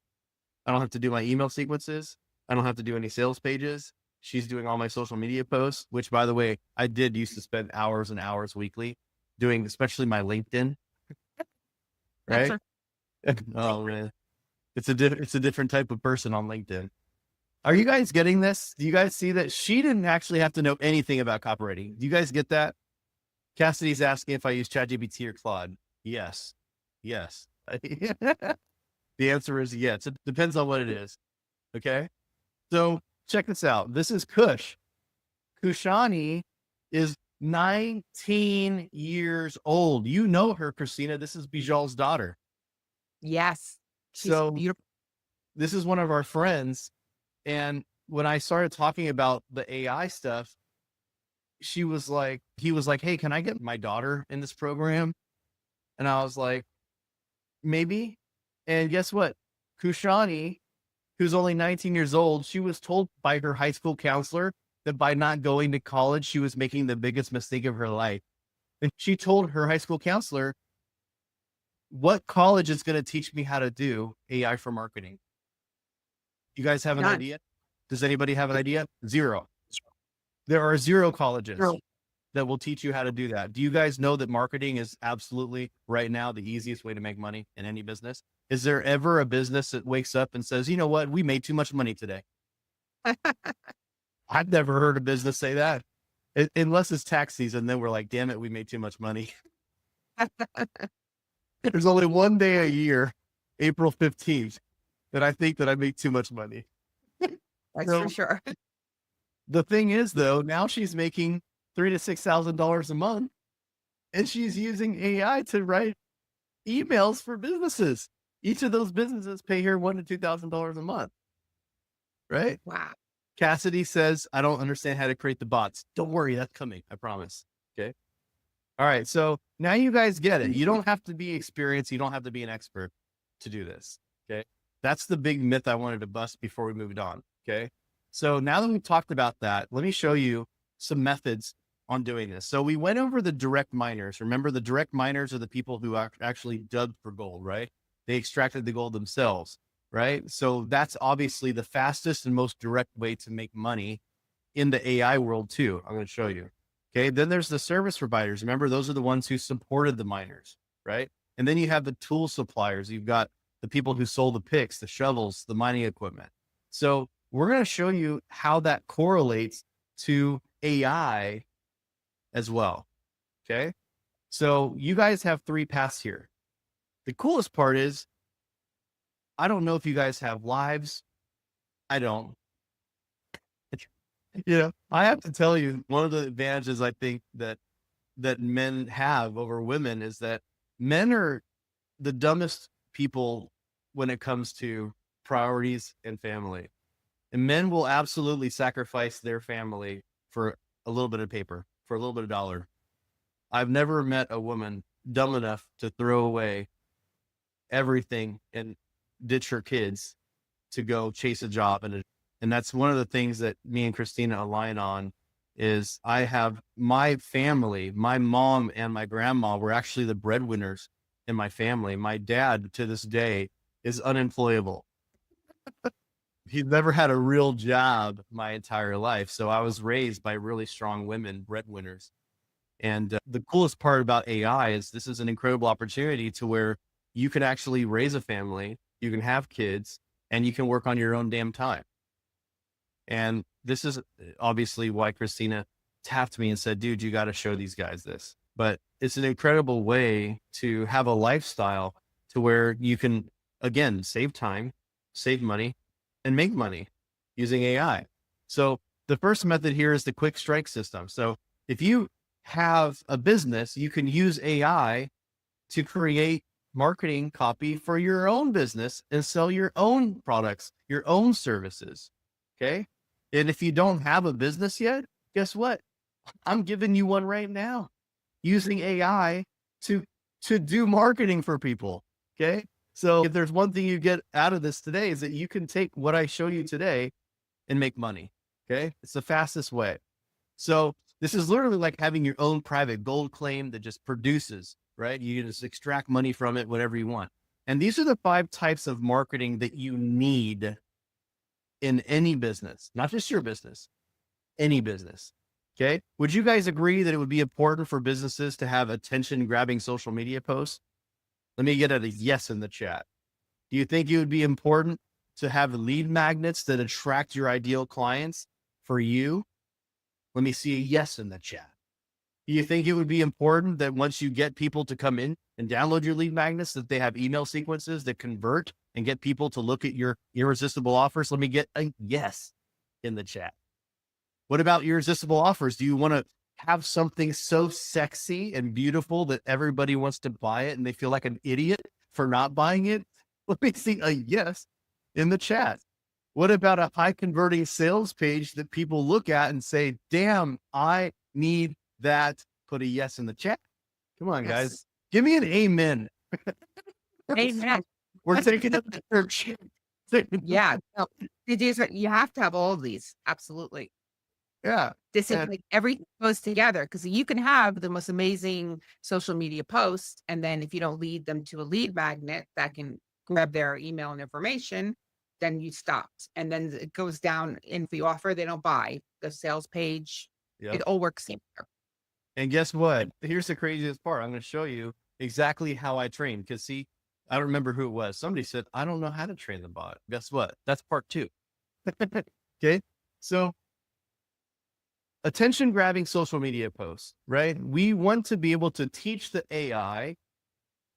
I don't have to do my email sequences. I don't have to do any sales pages. She's doing all my social media posts, which, by the way, I did used to spend hours and hours weekly doing, especially my LinkedIn. That's Right. Oh, man. It's a different type of person on LinkedIn. Are you guys getting this? Do you guys see that she didn't actually have to know anything about copywriting? Do you guys get that? Cassidy's asking if I use ChatGPT or Claude. Yes. Yes. The answer is yes. It depends on what it is. Okay. So check this out. This is Kush. Kushani is 19 years old. You know her, Christina. This is Bijal's daughter. Yes. She's So beautiful. this is one of our friends. And when I started talking about the AI stuff, he was like, hey, can I get my daughter in this program? And I was like, maybe. And guess what? Kushani, who's only 19 years old, she was told by her high school counselor that by not going to college, she was making the biggest mistake of her life. And she told her high school counselor, what college is going to teach me how to do AI for marketing? You guys have an None. idea? Does anybody have an idea? Zero. There are zero colleges Zero. that will teach you how to do that. Do you guys know that marketing is absolutely right now the easiest way to make money in any business? Is there ever a business that wakes up and says, you know what, we made too much money today? I've never heard a business say that. Unless it's tax season, then we're like, damn it, we made too much money. There's only one day a year, April 15th, that I think that I make too much money. That's So for sure. the thing is, though, now she's making $3,000 to $6,000 a month, and she's using AI to write emails for businesses. Each of those businesses pay her $1,000 to $2,000 a month, right? Wow. Cassidy says, I don't understand how to create the bots. Don't worry, that's coming. I promise. Okay. All right. So now you guys get it. You don't have to be experienced. You don't have to be an expert to do this. Okay. That's the big myth I wanted to bust before we moved on. Okay. So now that we've talked about that, let me show you some methods on doing this. So we went over the direct miners. Remember, the direct miners are the people who actually dug for gold, right? They extracted the gold themselves, right? So that's obviously the fastest and most direct way to make money in the AI world too. I'm going to show you. Okay. Then there's the service providers. Remember, those are the ones who supported the miners, right? And then you have the tool suppliers. You've got the people who sold the picks, the shovels, the mining equipment. So we're going to show you how that correlates to AI as well. Okay. So you guys have 3 paths here. The coolest part is, I don't know if you guys have lives. I don't. I have to tell you, one of the advantages I think that men have over women is that men are the dumbest people when it comes to priorities and family. And men will absolutely sacrifice their family for a little bit of paper, for a little bit of dollar. I've never met a woman dumb enough to throw away everything and ditch her kids to go chase a job. And that's one of the things that me and Christina align on is I have my family, my mom and my grandma were actually the breadwinners in my family. My dad to this day is unemployable. He's never had a real job my entire life. So I was raised by really strong women, breadwinners. And the coolest part about AI is this is an incredible opportunity to where you can actually raise a family, you can have kids, and you can work on your own damn time. And this is obviously why Christina tapped me and said, dude, you got to show these guys this. But it's an incredible way to have a lifestyle to where you can, again, save time, save money, and make money using AI. So the first method here is the quick strike system. So if you have a business, you can use AI to create marketing copy for your own business and sell your own products, your own services. Okay. And if you don't have a business yet, guess what? I'm giving you one right now using AI to do marketing for people. Okay. So if there's one thing you get out of this today is that you can take what I show you today and make money. Okay. It's the fastest way. So this is literally like having your own private gold claim that just produces, right? You can just extract money from it, whatever you want. And these are the 5 types of marketing that you need in any business, not just your business, any business. Okay. Would you guys agree that it would be important for businesses to have attention grabbing social media posts? Let me get a yes in the chat. Do you think it would be important to have lead magnets that attract your ideal clients for you? Let me see a yes in the chat. Do you think it would be important that once you get people to come in and download your lead magnets, that they have email sequences that convert and get people to look at your irresistible offers? Let me get a yes in the chat. What about irresistible offers? Do you want to have something so sexy and beautiful that everybody wants to buy it and they feel like an idiot for not buying it? Let me see a yes in the chat. What about a high converting sales page that people look at and say, damn, I need that? Put a yes in the chat. Come on, guys. Yes. Give me an amen. Amen. We're taking up the church. Yeah. No, you have to have all of these. Absolutely. Yeah. This is And like everything goes together because you can have the most amazing social media posts, and then if you don't lead them to a lead magnet that can grab their email and information, then you stopped. And then it goes down. And if you offer, they don't buy the sales page. It yep. all works together. And guess what? Here's the craziest part. I'm going to show you exactly how I train. Because see, I don't remember who it was. Somebody said, I don't know how to train the bot. Guess what? That's part two. Okay. So attention grabbing social media posts, right? We want to be able to teach the AI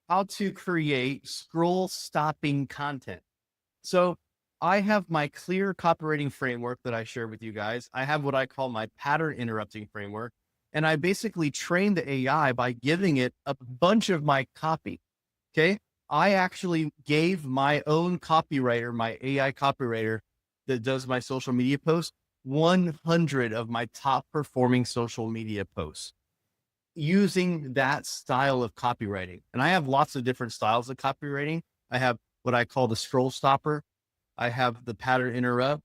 how to create scroll stopping content. So I have my clear copywriting framework that I share with you guys. I have what I call my pattern interrupting framework. And I basically train the AI by giving it a bunch of my copy. Okay. I actually gave my own copywriter, my AI copywriter that does my social media posts, 100 of my top performing social media posts using that style of copywriting. And I have lots of different styles of copywriting. I have what I call the scroll stopper. I have the pattern interrupt.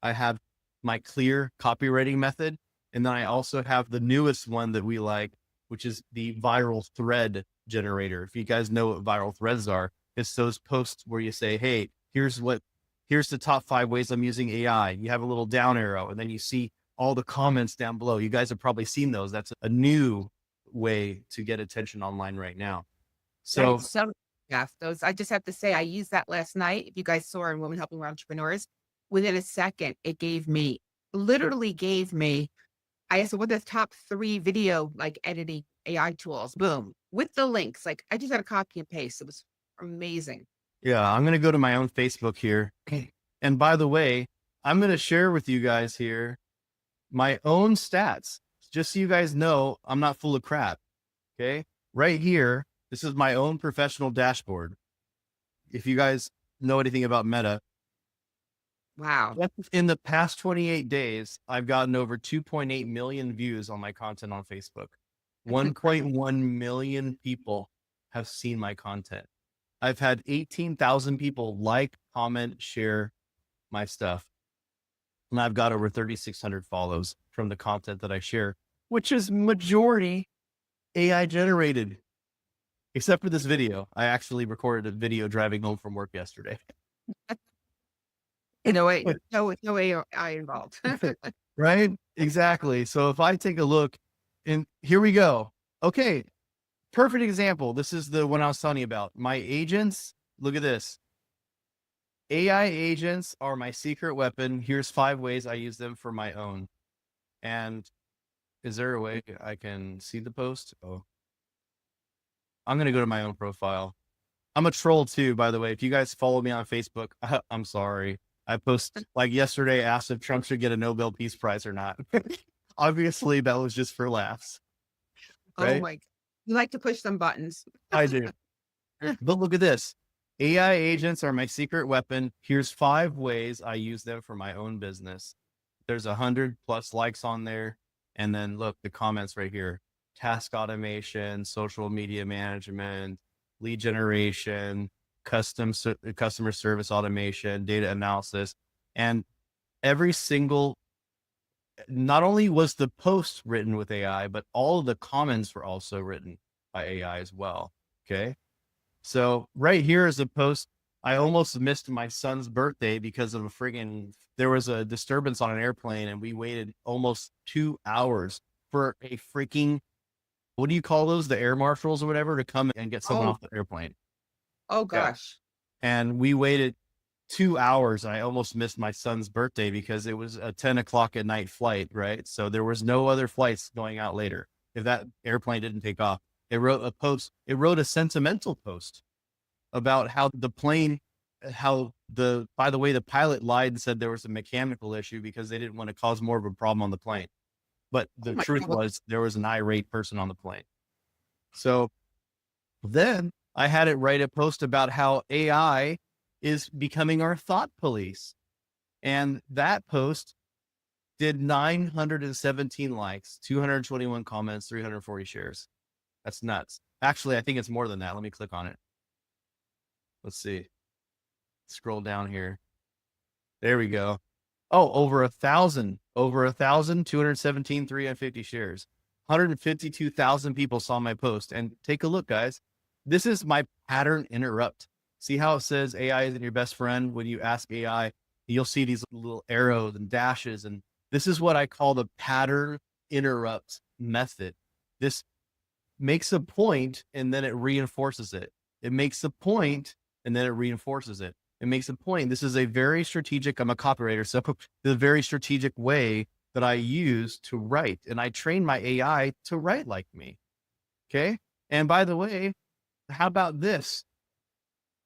I have my clear copywriting method. And then I also have the newest one that we like, which is the viral thread generator. If you guys know what viral threads are, it's those posts where you say, hey, here's the top 5 ways I'm using AI. You have a little down arrow and then you see all the comments down below. You guys have probably seen those. That's a new way to get attention online right now. Right. So So, yes, those I just have to say I used that last night. If you guys saw in Women Helping Entrepreneurs, within a second, it gave me literally gave me I asked what are the top 3 video like editing AI tools. Boom. With the links. Like I just had a copy and paste. It was amazing. yeah, I'm going to go to my own Facebook here. Okay. And by the way, I'm going to share with you guys here my own stats, just so you guys know I'm not full of crap. Okay. Right here, this is my own professional dashboard. If you guys know anything about Meta, Wow. in the past 28 days, I've gotten over 2.8 million views on my content on Facebook. That's incredible. 1.1 million people have seen my content. I've had 18,000 people like, comment, share my stuff. And I've got over 3,600 follows from the content that I share, which is majority AI generated, except for this video. I actually recorded a video driving home from work yesterday. No way. No AI involved. Right? Exactly. So if I take a look and here we go. Okay. Perfect example. This is the one I was telling you about. My agents, look at this. AI agents are my secret weapon. Here's 5 ways I use them for my own. And is there a way I can see the post? Oh, I'm going to go to my own profile. I'm a troll too, by the way. If you guys follow me on Facebook, I'm sorry. I post like yesterday, asked if Trump should get a Nobel Peace Prize or not. Obviously, that was just for laughs, Oh right? my you like to push some buttons. I do. But look at this. AI agents are my secret weapon. Here's 5 ways I use them for my own business. There's 100 plus likes on there. And then look, the comments right here, task automation, social media management, lead generation, customer service automation, data analysis. And every single, not only was the post written with AI, but all of the comments were also written by AI as well. Okay. So right here is a post. I almost missed my son's birthday because of there was a disturbance on an airplane and we waited almost 2 hours for a freaking, what do you call those? The air marshals or whatever to come and get someone Oh, off the airplane. oh Yeah. gosh. And we waited 2 hours and I almost missed my son's birthday because it was a 10 o'clock at night flight. Right. So there was no other flights going out later. If that airplane didn't take off, it wrote a sentimental post about how the plane, by the way, the pilot lied and said there was a mechanical issue because they didn't want to cause more of a problem on the plane. But Oh the my truth god. was there was an irate person on the plane. So then I had it write a post about how AI is becoming our thought police. And that post did 917 likes, 221 comments, 340 shares. That's nuts. Actually, I think it's more than that. Let me click on it. Let's see. Scroll down here. There we go. Oh, over 1,000 over 1,217,350 shares. 152,000 people saw my post. And take a look, guys. This is my pattern interrupt. See how it says AI isn't your best friend? When you ask AI, you'll see these little arrows and dashes. And this is what I call the pattern interrupt method. This makes a point and then it reinforces it. It makes a point and then it reinforces it. It makes a point. This is a very strategic, I'm a copywriter, so the very strategic way that I use to write. And I train my AI to write like me. Okay. And by the way, how about this?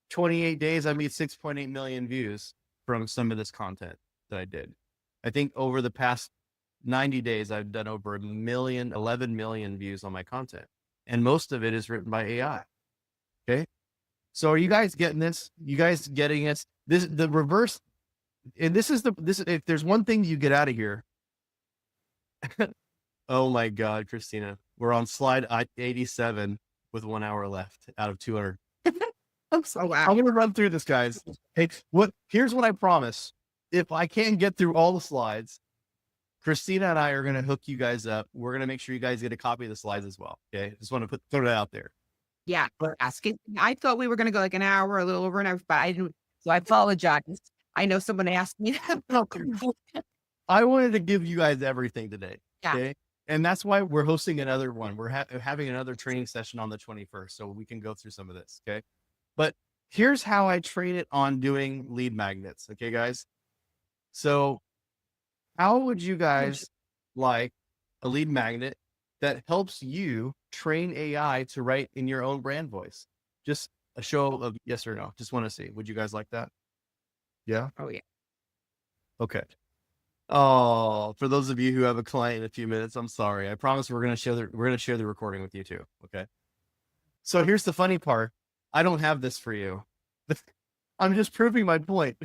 28 days, I made 6.8 million views from some of this content that I did. I think over the past 90 days, I've done over 11 million views on my content. And most of it is written by AI. Okay. So are you guys getting this? You guys getting it? The reverse. And if there's one thing you get out of here. Oh my God, Christina, we're on slide 87 with 1 hour left out of 200. I'm Oh, wow. going to run through this, guys. Hey, here's what I promise. If I can't get through all the slides, Christina and I are going to hook you guys up. We're going to make sure you guys get a copy of the slides as well. Okay. Just want to throw that out there. Yeah. But Asking. I thought we were going to go like an hour, a little over an hour, but I didn't. So I apologize. I know someone asked me that. I wanted to give you guys everything today. Yeah. Okay. And that's why we're hosting another one. We're having another training session on the 21st. So we can go through some of this. Okay. But here's how I train it on doing lead magnets. Okay, guys. So how would you guys like a lead magnet that helps you train AI to write in your own brand voice? Just a show of yes or no. Just want to see. Would you guys like that? Yeah. Oh, yeah. Okay. Oh, for those of you who have a client in a few minutes, I'm sorry. I promise we're going to share the recording with you too. Okay. So here's the funny part. I don't have this for you. I'm just proving my point.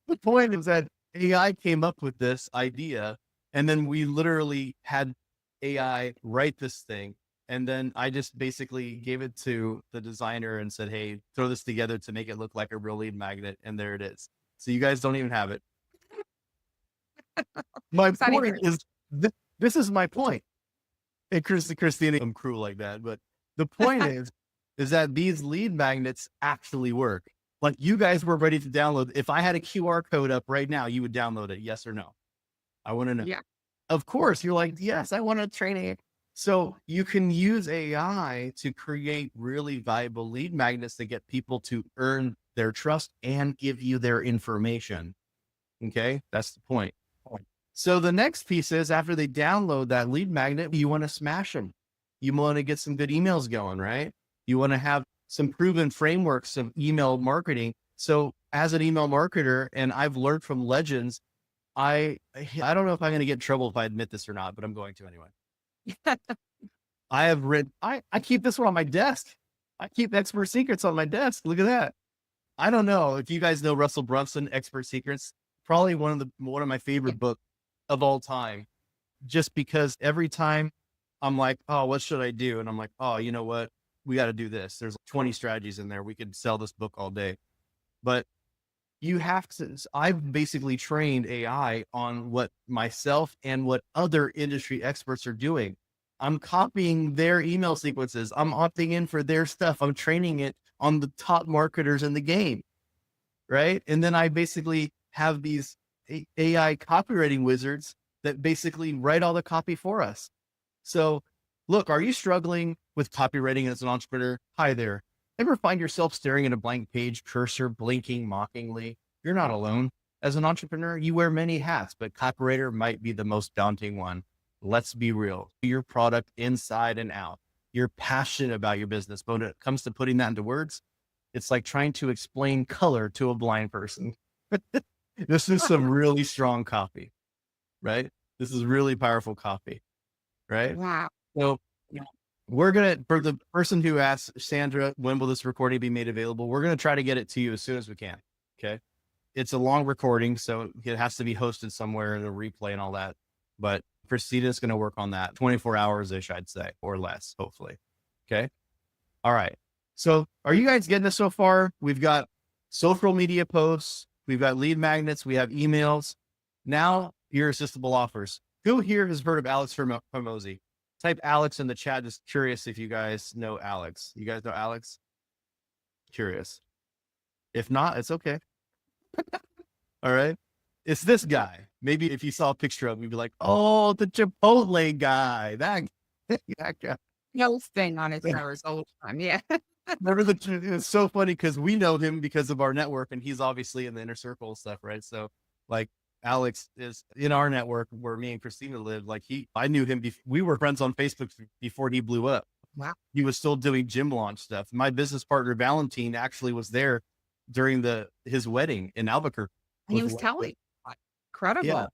The point is that AI came up with this idea, and then we literally had AI write this thing. And then I just basically gave it to the designer and said, hey, throw this together to make it look like a real lead magnet. And there it is. So you guys don't even have it. My point is, this is my point. Hey, Christina, I'm cruel like that. But the point is that these lead magnets actually work. Like you guys were ready to download. If I had a QR code up right now, you would download it. Yes or no? I want to know. Yeah. Of course. You're like, yes, I want to train it. So you can use AI to create really valuable lead magnets to get people to earn their trust and give you their information. Okay. That's the point. So the next piece is after they download that lead magnet, you want to smash them. You want to get some good emails going, right? You want to have some proven frameworks of email marketing. So as an email marketer, and I've learned from legends, I don't know if I'm going to get in trouble if I admit this or not, but I'm going to anyway. I have written, I keep this one on my desk. I keep Expert Secrets on my desk. Look at that. I don't know if you guys know Russell Brunson, Expert Secrets, probably one of my favorite books of all time, just because every time I'm like, oh, what should I do? And I'm like, oh, you know what? We got to do this. There's 20 strategies in there. We could sell this book all day, but you have to, I've basically trained AI on what myself and what other industry experts are doing. I'm copying their email sequences. I'm opting in for their stuff. I'm training it on the top marketers in the game. Right. And then I basically have these AI copywriting wizards that basically write all the copy for us. So look, are you struggling with copywriting as an entrepreneur? Hi there. Ever find yourself staring at a blank page, cursor blinking mockingly? You're not alone. As an entrepreneur, you wear many hats, but copywriter might be the most daunting one. Let's be real. Your product inside and out. You're passionate about your business, but when it comes to putting that into words, it's like trying to explain color to a blind person. This is some really strong copy, right? This is really powerful copy, right? Wow. So we're going to, for the person who asked Sandra, when will this recording be made available? We're going to try to get it to you as soon as we can. Okay. It's a long recording, so it has to be hosted somewhere and a replay and all that. But Christina's going to work on that 24 hours-ish, I'd say, or less, hopefully. Okay. All right. So are you guys getting this so far? We've got social media posts. We've got lead magnets. We have emails. Now irresistible offers. Who here has heard of Alex Hormozy? Type Alex in the chat. Just curious if you guys know Alex. You guys know Alex? Curious. If not, it's okay. All right. It's this guy. Maybe if you saw a picture of him, you'd be like, oh, the Chipotle guy. That guy. No thing on his nose all the time. Yeah. Remember it's so funny because we know him because of our network, and he's obviously in the inner circle stuff, right? So like Alex is in our network where me and Christina live. Like I knew him. We were friends on Facebook before he blew up. Wow. He was still doing gym launch stuff. My business partner, Valentine, actually was there during his wedding in Albuquerque. And he was telling. Incredible.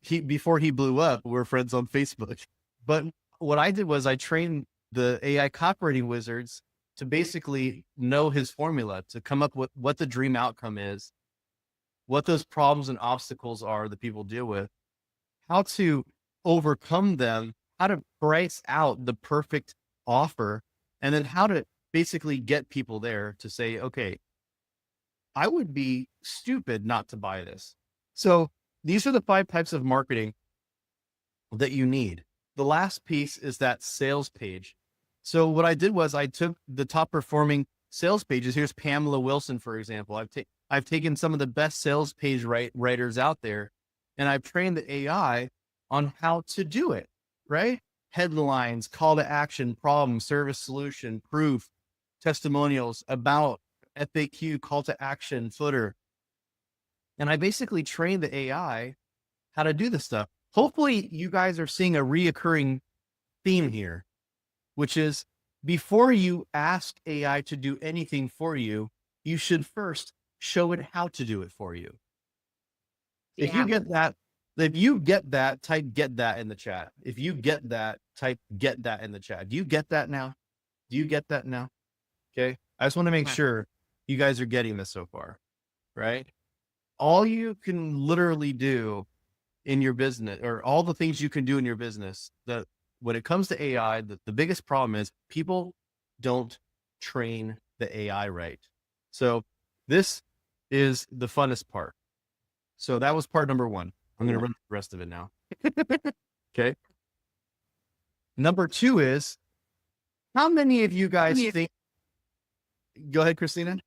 Yeah. Before he blew up, we're friends on Facebook. But what I did was I trained the AI copywriting wizards to basically know his formula, to come up with what the dream outcome is, what those problems and obstacles are that people deal with, how to overcome them, how to price out the perfect offer, and then how to basically get people there to say, okay, I would be stupid not to buy this. So these are the 5 types of marketing that you need. The last piece is that sales page. So what I did was I took the top performing sales pages. Here's Pamela Wilson, for example. I've taken some of the best sales page writers out there, and I've trained the AI on how to do it, right? Headlines, call to action, problem, service, solution, proof, testimonials, about, FAQ, call to action, footer. And I basically trained the AI how to do this stuff. Hopefully you guys are seeing a reoccurring theme here, which is before you ask AI to do anything for you, you should first show it how to do it for you. If you get that, type get that in the chat. If you get that, type get that in the chat. Do you get that now? Do you get that now? Okay. I just want to make sure you guys are getting this so far, right? All you can literally do in your business, or all the things you can do in your business, that when it comes to AI, the biggest problem is people don't train the AI right. So this is the funnest part. So that was part number 1. I'm going to run the rest of it now. Okay. Number 2 is, how many of you guys think, go ahead, Christina.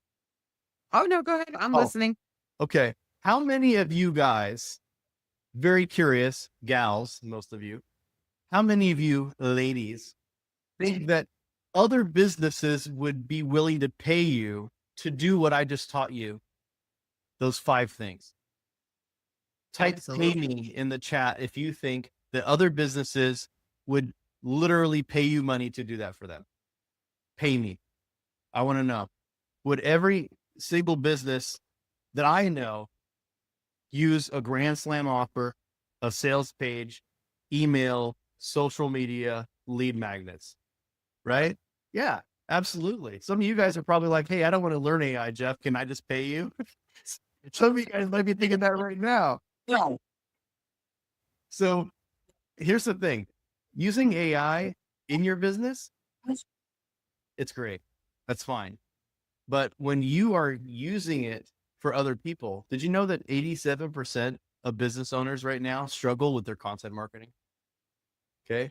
Oh, no, go ahead. I'm listening. Okay. How many of you guys, very curious, gals, most of you, how many of you ladies think that other businesses would be willing to pay you to do what I just taught you? Those 5 things. Type pay me in the chat if you think that other businesses would literally pay you money to do that for them. Pay me. I want to know. Would every single business that I know use a grand slam offer, a sales page, email, social media, lead magnets, right? Yeah, absolutely. Some of you guys are probably like, hey, I don't want to learn AI, Jeff. Can I just pay you? Some of you guys might be thinking that right now. No. So here's the thing. Using AI in your business, it's great. That's fine. But when you are using it for other people, did you know that 87% of business owners right now struggle with their content marketing? Okay.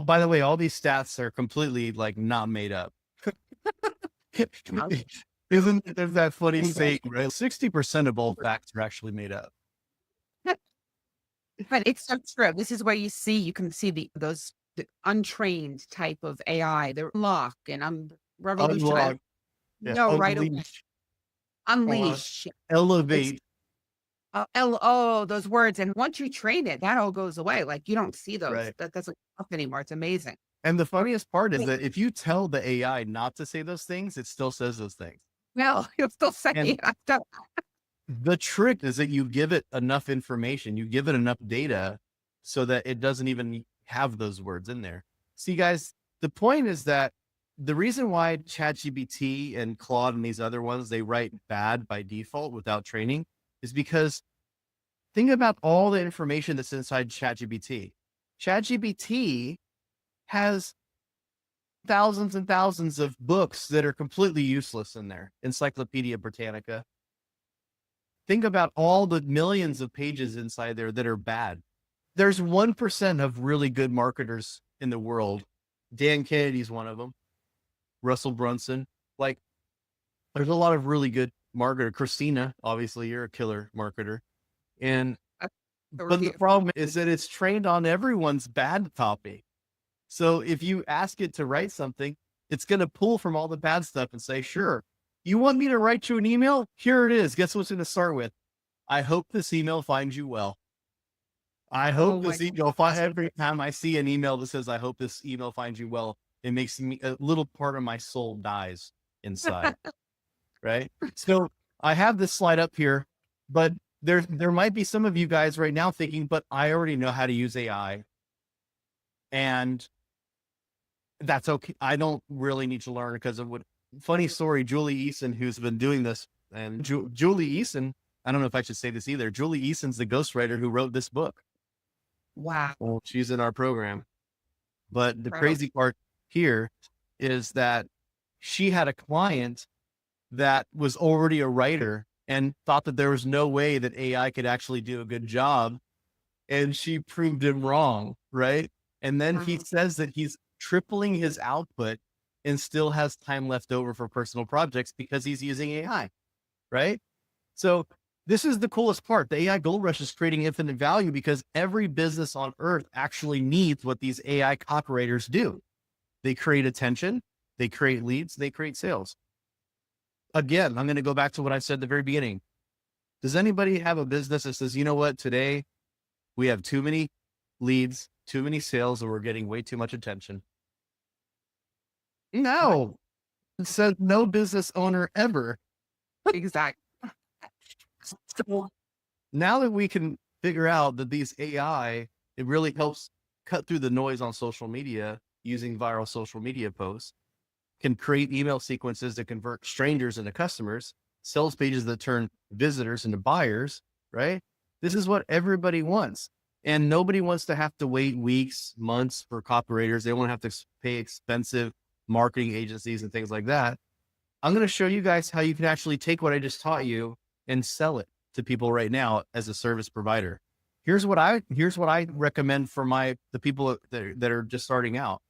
By the way, all these stats are completely like not made up. Isn't there's that funny saying, right? 60% of all facts are actually made up. But it's so true. This is where you can see the untrained type of AI. They're unlock and revolutionary. Yeah, No, right away. Unleash. Elevate. Those words. And once you train it, that all goes away. Like you don't see those. Right. That doesn't come up anymore. It's amazing. And the funniest part is that if you tell the AI not to say those things, it still says those things. Well, you'll still say it. The trick is that you give it enough information, you give it enough data so that it doesn't even have those words in there. See, guys, the point is that the reason why ChatGPT and Claude and these other ones, they write bad by default without training is because think about all the information that's inside ChatGPT. ChatGPT has thousands and thousands of books that are completely useless in there. Encyclopedia Britannica. Think about all the millions of pages inside there that are bad. there's 1% of really good marketers in the world. Dan Kennedy's one of them. Russell Brunson. Like, there's a lot of really good marketer. Christina, obviously, you're a killer marketer. And That's the but the review. problem is that it's trained on everyone's bad copy. So if you ask it to write something, it's going to pull from all the bad stuff and say, sure, you want me to write you an email? Here it is. Guess what's going to start with? I hope this email finds you well. I Oh hope my this email, every time I see an email that says, I hope this email finds you well, it makes me, a little part of my soul dies inside. Right. So I have this slide up here, but there might be some of you guys right now thinking, but I already know how to use AI. And that's okay. I don't really need to learn because of what funny story, Julie Eason, who's been doing this, and Julie Eason, I don't know if I should say this either. Julie Eason's the ghostwriter who wrote this book. wow. Well, she's in our program. But the Incredible. crazy part here is that she had a client that was already a writer and thought that there was no way that AI could actually do a good job. And she proved him wrong. Right. And then he says that he's tripling his output and still has time left over for personal projects because he's using AI. Right. So this is the coolest part. The AI gold rush is creating infinite value because every business on earth actually needs what these AI copywriters do. They create attention, they create leads, they create sales. Again, I'm going to go back to what I said at the very beginning. Does anybody have a business that says, you know what, today we have too many leads, too many sales, and we're getting way too much attention? No, it says no business owner ever. Exactly. So now that we can figure out that these AI, it really helps cut through the noise on social media using viral social media posts, can create email sequences that convert strangers into customers, sales pages that turn visitors into buyers, right? This is what everybody wants. And nobody wants to have to wait weeks, months for copywriters. They won't have to pay expensive marketing agencies and things like that. I'm going to show you guys how you can actually take what I just taught you and sell it to people right now as a service provider. Here's what I recommend for the people that are just starting out.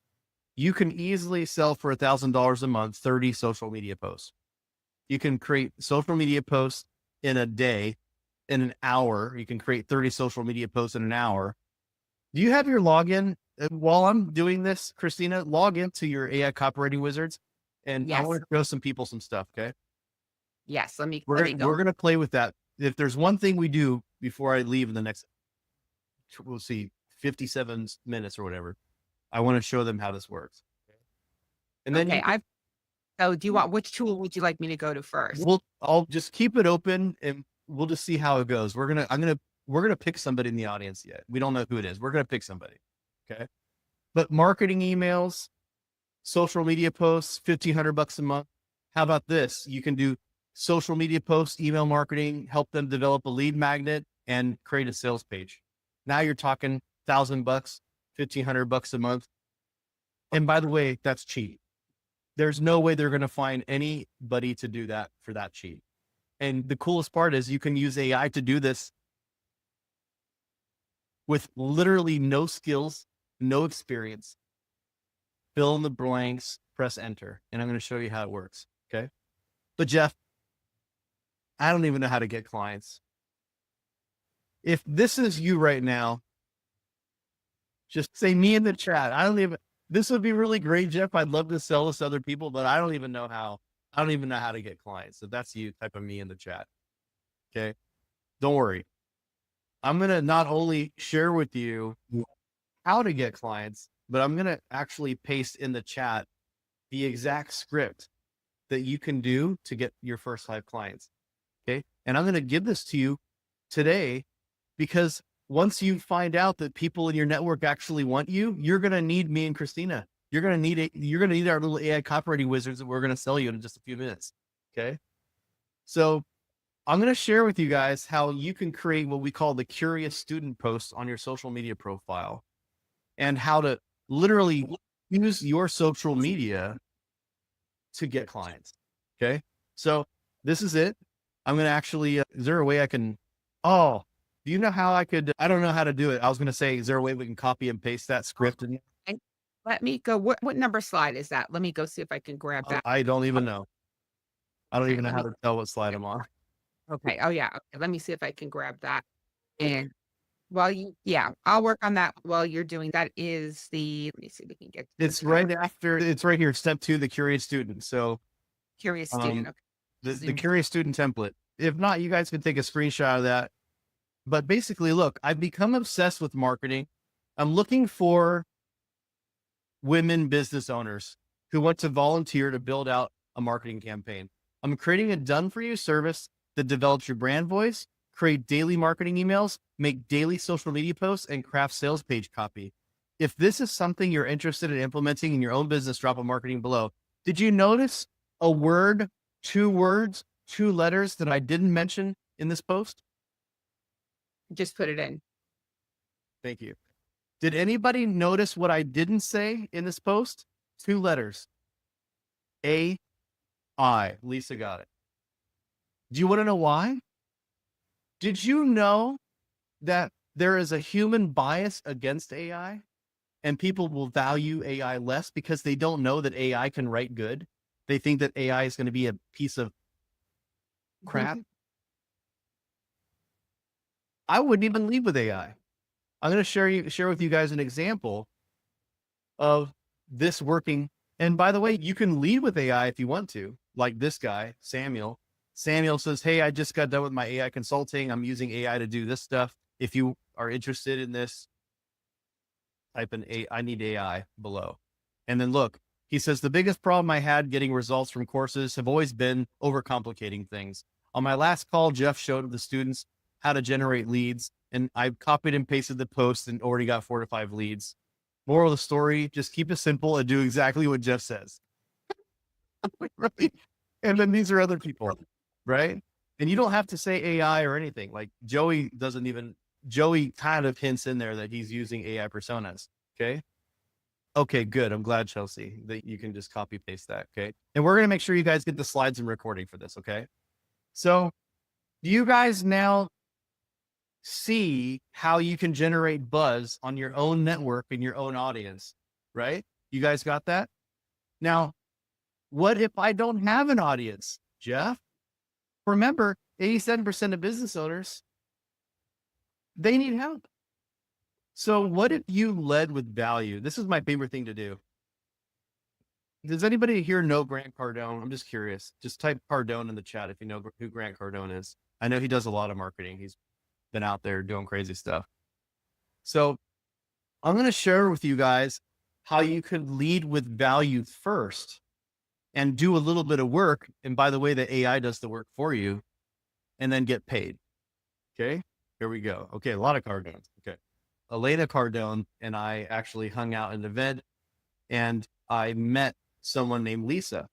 You can easily sell for $1,000 a month, 30 social media posts. You can create social media posts in a day, in an hour. You can create 30 social media posts in an hour. Do you have your login? While I'm doing this, Christina, log into your AI copywriting wizards. And I Yes. want to show some people some stuff. Okay. Yes. Let me We're go. going to play with that. If there's one thing we do before I leave in the next, we'll see, 57 minutes or whatever, I want to show them how this works. And then Okay. So do you want, which tool would you like me to go to first? I'll just keep it open and we'll just see how it goes. We're going to pick somebody in the audience yet. We don't know who it is. We're going to pick somebody. Okay. But marketing emails, social media posts, $1,500 a month. How about this? You can do social media posts, email marketing, help them develop a lead magnet and create a sales page. Now you're talking $1,000, $1,500 a month. And by the way, that's cheap. There's no way they're going to find anybody to do that for that cheap. And the coolest part is you can use AI to do this with literally no skills, no experience. Fill in the blanks, press enter. And I'm going to show you how it works. Okay. But Jeff, I don't even know how to get clients. If this is you right now, just say me in the chat. This would be really great, Jeff. I'd love to sell this to other people, but I don't even know how. I don't even know how to get clients. If that's you, type of me in the chat. Okay. Don't worry. I'm going to not only share with you how to get clients, but I'm going to actually paste in the chat the exact script that you can do to get your first 5 clients. Okay. And I'm going to give this to you today because once you find out that people in your network actually want you, you're going to need me and Christina. You're going to need our little AI copywriting wizards that we're going to sell you in just a few minutes. Okay. So I'm going to share with you guys how you can create what we call the curious student post on your social media profile and how to literally use your social media to get clients. Okay. So this is it. I'm going to actually, is there a way I can, Do you know how I don't know how to do it. I was going to say, is there a way we can copy and paste that script in? And let me go. What number slide is that? Let me go see if I can grab that. I don't even know. I don't Okay, even know let how me. to tell what slide I'm on. Okay. Oh yeah. Okay, let me see if I can grab that. And while yeah, I'll work on that while you're doing that. Is the let me see if we can get to this It's right here, step 2, the curious student. So, curious student. um, Okay. the Zoom. curious student template. If not, you guys can take a screenshot of that. But basically, look, I've become obsessed with marketing. I'm looking for women business owners who want to volunteer to build out a marketing campaign. I'm creating a done for you service that develops your brand voice, create daily marketing emails, make daily social media posts, and craft sales page copy. If this is something you're interested in implementing in your own business, drop a marketing below. Did you notice a word, 2 words, 2 letters that I didn't mention in this post? Just put it in. Thank you. Did anybody notice what I didn't say in this post? 2 letters. AI. Lisa got it. Do you want to know why? Did you know that there is a human bias against AI and people will value AI less because they don't know that AI can write good? They think that AI is going to be a piece of crap. I wouldn't even lead with AI. I'm going to share with you guys an example of this working. And by the way, you can lead with AI if you want to, like this guy, Samuel. Samuel says, hey, I just got done with my AI consulting. I'm using AI to do this stuff. If you are interested in this, type in I need AI below. And then look, he says, the biggest problem I had getting results from courses have always been overcomplicating things. On my last call, Jeff showed the students how to generate leads, and I copied and pasted the post and already got 4 to 5 leads. Moral of the story, just keep it simple and do exactly what Jeff says. Right? And then these are other people, right? And you don't have to say AI or anything. Like Joey kind of hints in there that he's using AI personas. Okay. Okay, good. I'm glad, Chelsea, that you can just copy paste that. Okay. And we're going to make sure you guys get the slides and recording for this. Okay. So do you guys now see how you can generate buzz on your own network and your own audience? Right? You guys got that? Now, what if I don't have an audience, Jeff? Remember, 87% of business owners, they need help. So what if you led with value? This is my favorite thing to do. Does anybody here know Grant Cardone? I'm just curious. Just type Cardone in the chat if you know who Grant Cardone is. I know he does a lot of marketing. He's been out there doing crazy stuff. So I'm going to share with you guys how you could lead with value first and do a little bit of work. And by the way, the AI does the work for you and then get paid. Okay. Here we go. Okay. A lot of Cardones. Okay. Elena Cardone and I actually hung out in an event and I met someone named Lisa.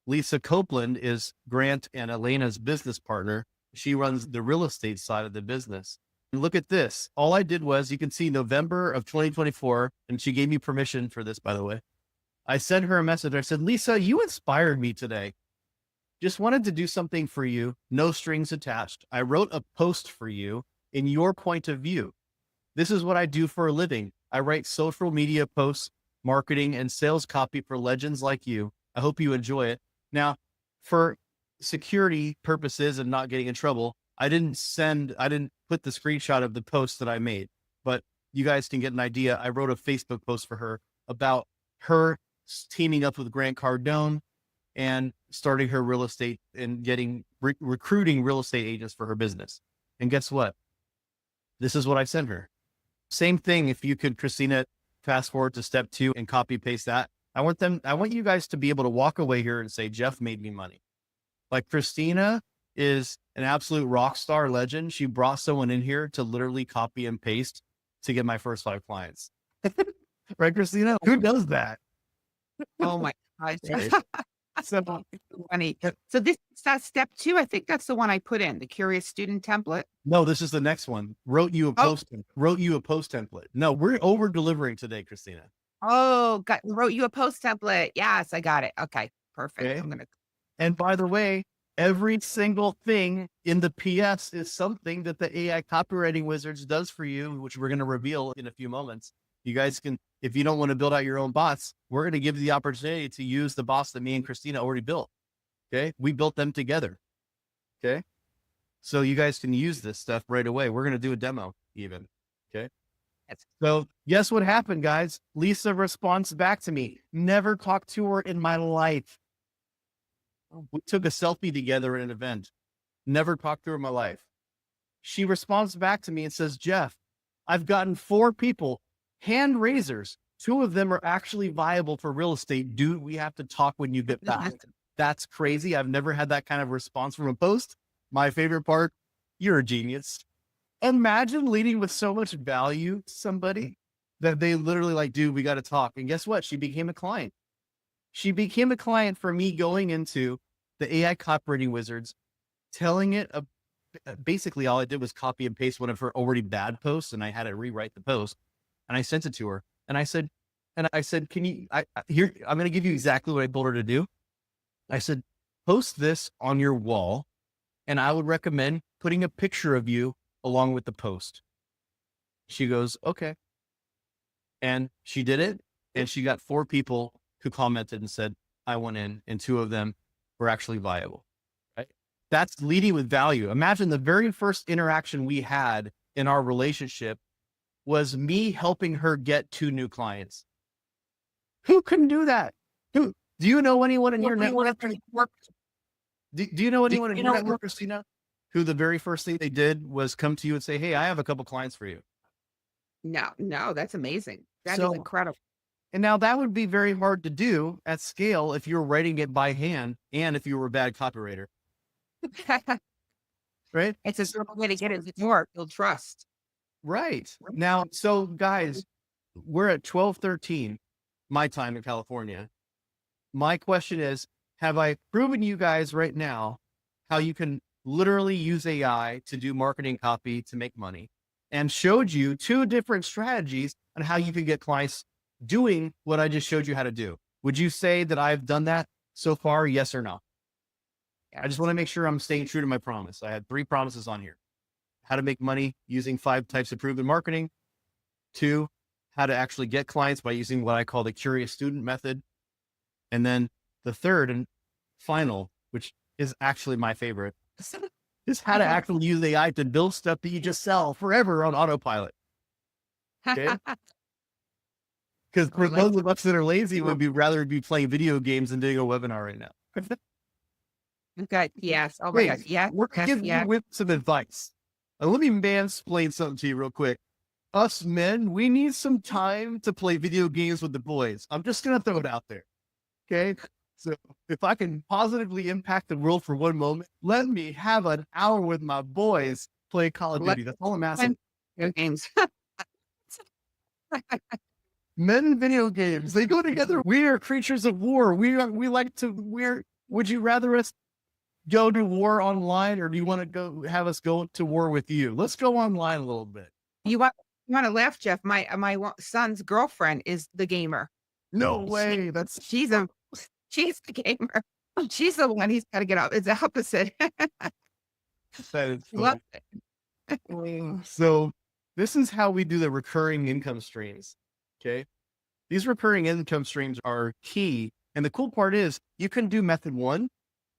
Lisa Copeland is Grant and Elena's business partner. She runs the real estate side of the business. And look at this. All I did was, you can see November of 2024, and she gave me permission for this, by the way. I sent her a message. I said, Lisa, you inspired me today. Just wanted to do something for you. No strings attached. I wrote a post for you in your point of view. This is what I do for a living. I write social media posts, marketing, and sales copy for legends like you. I hope you enjoy it. Now, for security purposes and not getting in trouble, I didn't put the screenshot of the post that I made, but you guys can get an idea. I wrote a Facebook post for her about her teaming up with Grant Cardone and starting her real estate and getting recruiting real estate agents for her business. And guess what? This is what I sent her. Same thing. If you could, Christina, fast forward to step 2 and copy paste that. I want you guys to be able to walk away here and say, Jeff made me money. Like Christina is an absolute rock star legend. She brought someone in here to literally copy and paste to get my first 5 clients. Right, Christina? Who does that? Oh my gosh. Right. So, Funny. So this is that step 2. I think that's the one I put in, the curious student template. no, this is the next one. Wrote you a post template. No, we're over delivering today, Christina. Wrote you a post template. Yes, I got it. Okay, perfect. Okay. I'm gonna. And by the way, Every single thing in the PS is something that the AI copywriting wizards does for you, which we're going to reveal in a few moments. You guys can, if you don't want to build out your own bots, we're going to give you the opportunity to use the bots that me and Christina already built. Okay. We built them together. Okay. So you guys can use this stuff right away. We're going to do a demo even. Okay. So guess what happened, guys? Lisa responds back to me. Never talked to her in my life. We took a selfie together at an event. Never talked to her in my life. She responds back to me and says, Jeff, I've gotten 4 people, hand raisers. 2 of them are actually viable for real estate. Dude, we have to talk when you get back. That's crazy. I've never had that kind of response from a post. My favorite part, you're a genius. Imagine leading with so much value to somebody that they literally like, dude, we got to talk. And guess what? She became a client. She became a client for me going into the AI copywriting wizards, telling it, basically all I did was copy and paste one of her already bad posts. And I had to rewrite the post and I sent it to her. And I said, can you, here, I'm going to give you exactly what I told her to do. I said, post this on your wall. And I would recommend putting a picture of you along with the post. She goes, okay. And she did it. And she got 4 people who commented and said, I went in, and 2 of them were actually viable, right? That's leading with value. Imagine the very first interaction we had in our relationship was me helping her get 2 new clients. Who couldn't do that? Do you know anyone in your network? Do you know anyone in your network, Christina, who the very first thing they did was come to you and say, hey, I have a couple clients for you? No, that's amazing. That is So, incredible. and now that would be very hard to do at scale if you were writing it by hand and if you were a bad copywriter, right? It's a simple way to get it more, build trust. Right. Now, so guys, we're at 12:13, my time in California. My question is, have I proven you guys right now how you can literally use AI to do marketing copy to make money, and showed you 2 different strategies on how you can get clients doing what I just showed you how to do? Would you say that I've done that so far? Yes or no? I just want to make sure I'm staying true to my promise. I had 3 promises on here. How to make money using 5 types of proven marketing. 2, how to actually get clients by using what I call the curious student method. And then the third and final, which is actually my favorite, is how to actually use AI to build stuff that you just sell forever on autopilot. Okay. Because for those of us that are lazy, would be rather be playing video games than doing a webinar right now. Okay. Yes. Oh my gosh. Yeah. We're giving you with some advice. Let me mansplain something to you real quick. Us men, we need some time to play video games with the boys. I'm just going to throw it out there. Okay. So if I can positively impact the world for one moment, let me have an hour with my boys play Call of Duty. That's all I'm asking. Video games. Men and video games, they go together. We are creatures of war. Would you rather us go to war online, or do you want to have us go to war with you? Let's go online a little bit. You want to laugh, Jeff? My son's girlfriend is the gamer. No way. She's the gamer. She's the one he's got to get out. It's the opposite. That is Love it. So this is how we do the recurring income streams. Okay. These recurring income streams are key. And the cool part is you can do method 1,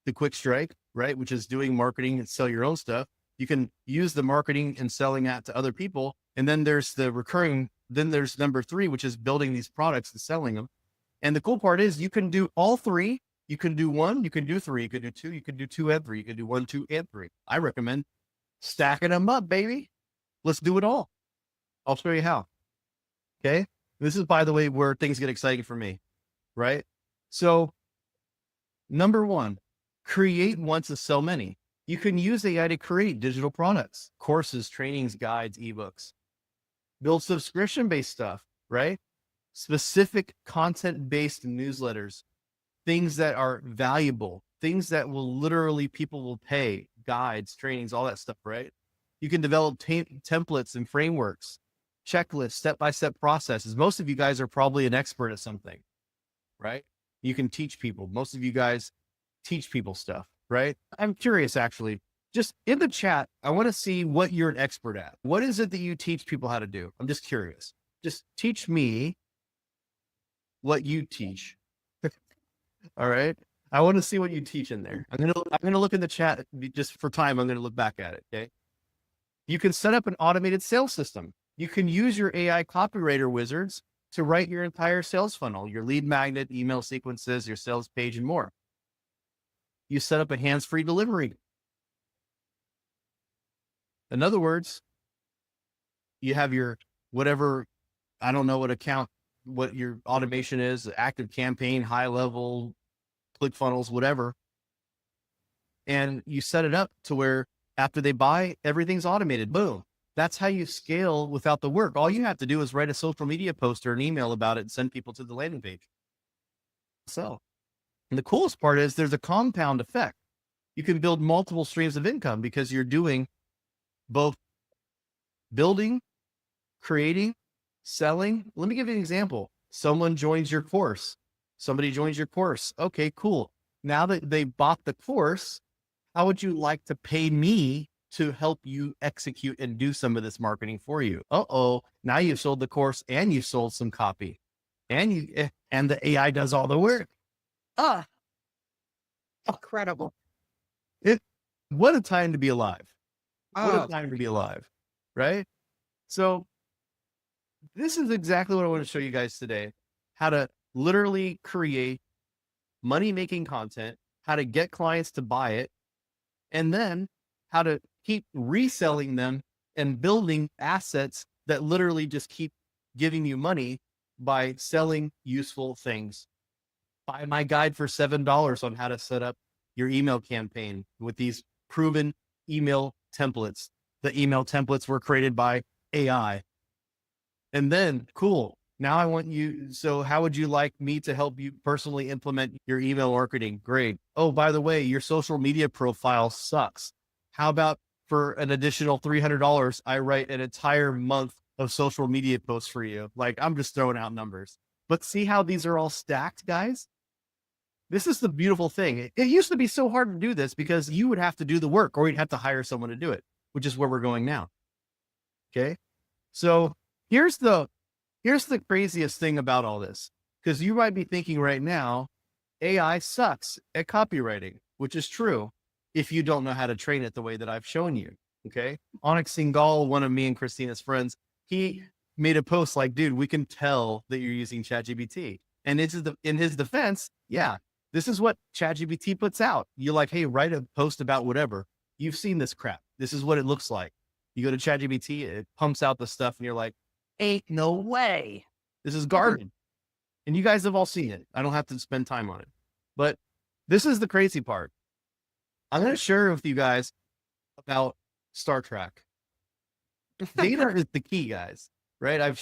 the quick strike, right? Which is doing marketing and sell your own stuff. You can use the marketing and selling that to other people. And then there's the recurring. Then there's number 3, which is building these products and selling them. And the cool part is you can do all 3. You can do 1, you can do 3, you can do 2, you can do 2 and 3, you can do 1, 2, and 3. I recommend stacking them up, baby. Let's do it all. I'll show you how. Okay. This is, by the way, where things get exciting for me, right? So number 1, create once to sell many. You can use AI to create digital products, courses, trainings, guides, ebooks, build subscription-based stuff, right? Specific content-based newsletters, things that are valuable, things that will literally people will pay, guides, trainings, all that stuff, right? You can develop templates and frameworks, checklists, step-by-step processes. Most of you guys are probably an expert at something, right? You can teach people. Most of you guys teach people stuff. right? I'm curious, actually. Just in the chat, I want to see what you're an expert at. What is it that you teach people how to do? I'm just curious. Just teach me what you teach. All right. I want to see what you teach in there. I'm gonna look in the chat just for time. I'm gonna look back at it. Okay. You can set up an automated sales system. You can use your AI copywriter wizards to write your entire sales funnel, your lead magnet, email sequences, your sales page, and more. You set up a hands-free delivery. In other words, you have your whatever, I don't know what account, what your automation is, active campaign, high level, ClickFunnels, whatever. And you set it up to where after they buy, everything's automated. Boom. That's how you scale without the work. All you have to do is write a social media post or an email about it and send people to the landing page. So, and the coolest part is there's a compound effect. You can build multiple streams of income because you're doing both building, creating, selling. Let me give you an example. Someone joins your course. Somebody joins your course. Okay, cool. Now that they bought the course, how would you like to pay me to help you execute and do some of this marketing for you? Uh-oh. Now you've sold the course and you sold some copy and the AI does all the work. Ah, incredible. It, what a time to be alive. What a Oh, time to be alive. Right? So this is exactly what I want to show you guys today. How to literally create money-making content, how to get clients to buy it, and then how to keep reselling them and building assets that literally just keep giving you money by selling useful things. Buy my guide for $7 on how to set up your email campaign with these proven email templates. The email templates were created by AI. And then, cool. Now I want you. So how would you like me to help you personally implement your email marketing? Great. Oh, by the way, your social media profile sucks. How about for an additional $300, I write an entire month of social media posts for you? Like, I'm just throwing out numbers, but see how these are all stacked, guys? This is the beautiful thing. It used to be so hard to do this because you would have to do the work or you'd have to hire someone to do it, which is where we're going now. Okay. So here's the craziest thing about all this, because you might be thinking right now, AI sucks at copywriting, which is true if you don't know how to train it the way that I've shown you. Okay. Onyx Singal, one of me and Christina's friends, he made a post like, dude, we can tell that you're using ChatGPT. And in his defense, yeah, this is what ChatGPT puts out. You're like, hey, write a post about whatever. You've seen this crap. This is what it looks like. You go to ChatGPT, it pumps out the stuff and you're like, ain't no way. This is garbage. And you guys have all seen it. I don't have to spend time on it. But this is the crazy part. I'm going to share with you guys about Star Trek. Data is the key, guys, right? I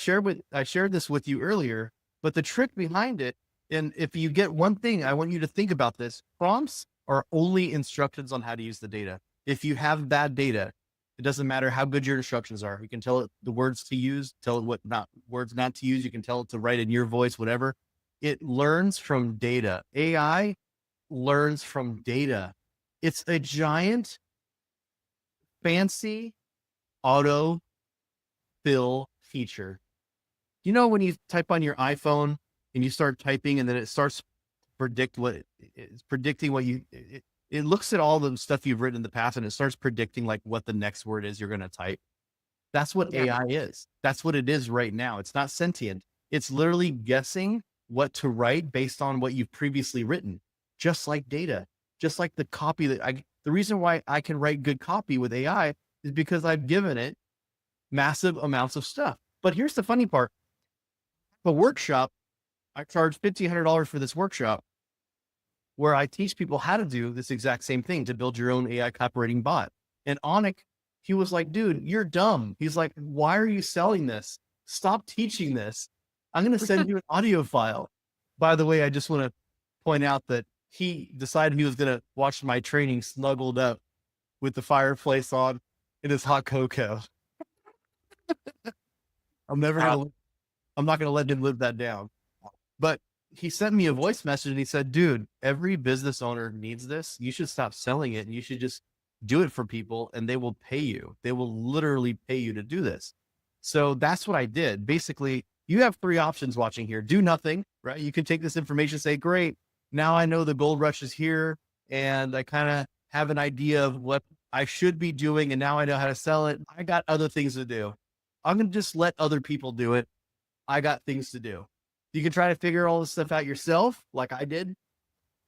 shared this with you earlier, but the trick behind it, and if you get one thing, I want you to think about this. Prompts are only instructions on how to use the data. If you have bad data, it doesn't matter how good your instructions are. You can tell it the words to use, tell it what words not to use. You can tell it to write in your voice, whatever. It learns from data. AI learns from data. It's a giant, fancy auto fill feature. You know, when you type on your iPhone and you start typing and then it starts predicting what it looks at all the stuff you've written in the past and it starts predicting like what the next word is you're going to type. That's what AI is. That's what it is right now. It's not sentient. It's literally guessing what to write based on what you've previously written, just like data, just like the copy the reason why I can write good copy with AI is because I've given it massive amounts of stuff. But here's the funny part. A workshop, I charge $1,500 for this workshop where I teach people how to do this exact same thing, to build your own AI copywriting bot. And Onik, he was like, dude, you're dumb. He's like, why are you selling this? Stop teaching this. I'm going to send you an audio file. By the way, I just want to point out that he decided he was going to watch my training snuggled up with the fireplace on in his hot cocoa. I'm not going to let him live that down. But he sent me a voice message and he said, dude, every business owner needs this. You should stop selling it and you should just do it for people and they will pay you. They will literally pay you to do this. So that's what I did. Basically, you have three options watching here. Do nothing, right? You can take this information, say, great, now I know the gold rush is here and I kind of have an idea of what I should be doing. And now I know how to sell it. I got other things to do. I'm going to just let other people do it. I got things to do. You can try to figure all this stuff out yourself, like I did.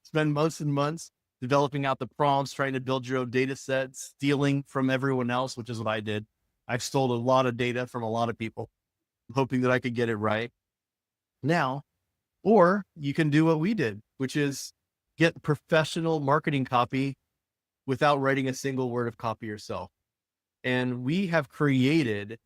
Spend months and months developing out the prompts, trying to build your own data sets, stealing from everyone else, which is what I did. I've stole a lot of data from a lot of people, hoping that I could get it right now. Or you can do what we did, which is get professional marketing copy without writing a single word of copy yourself. And we have created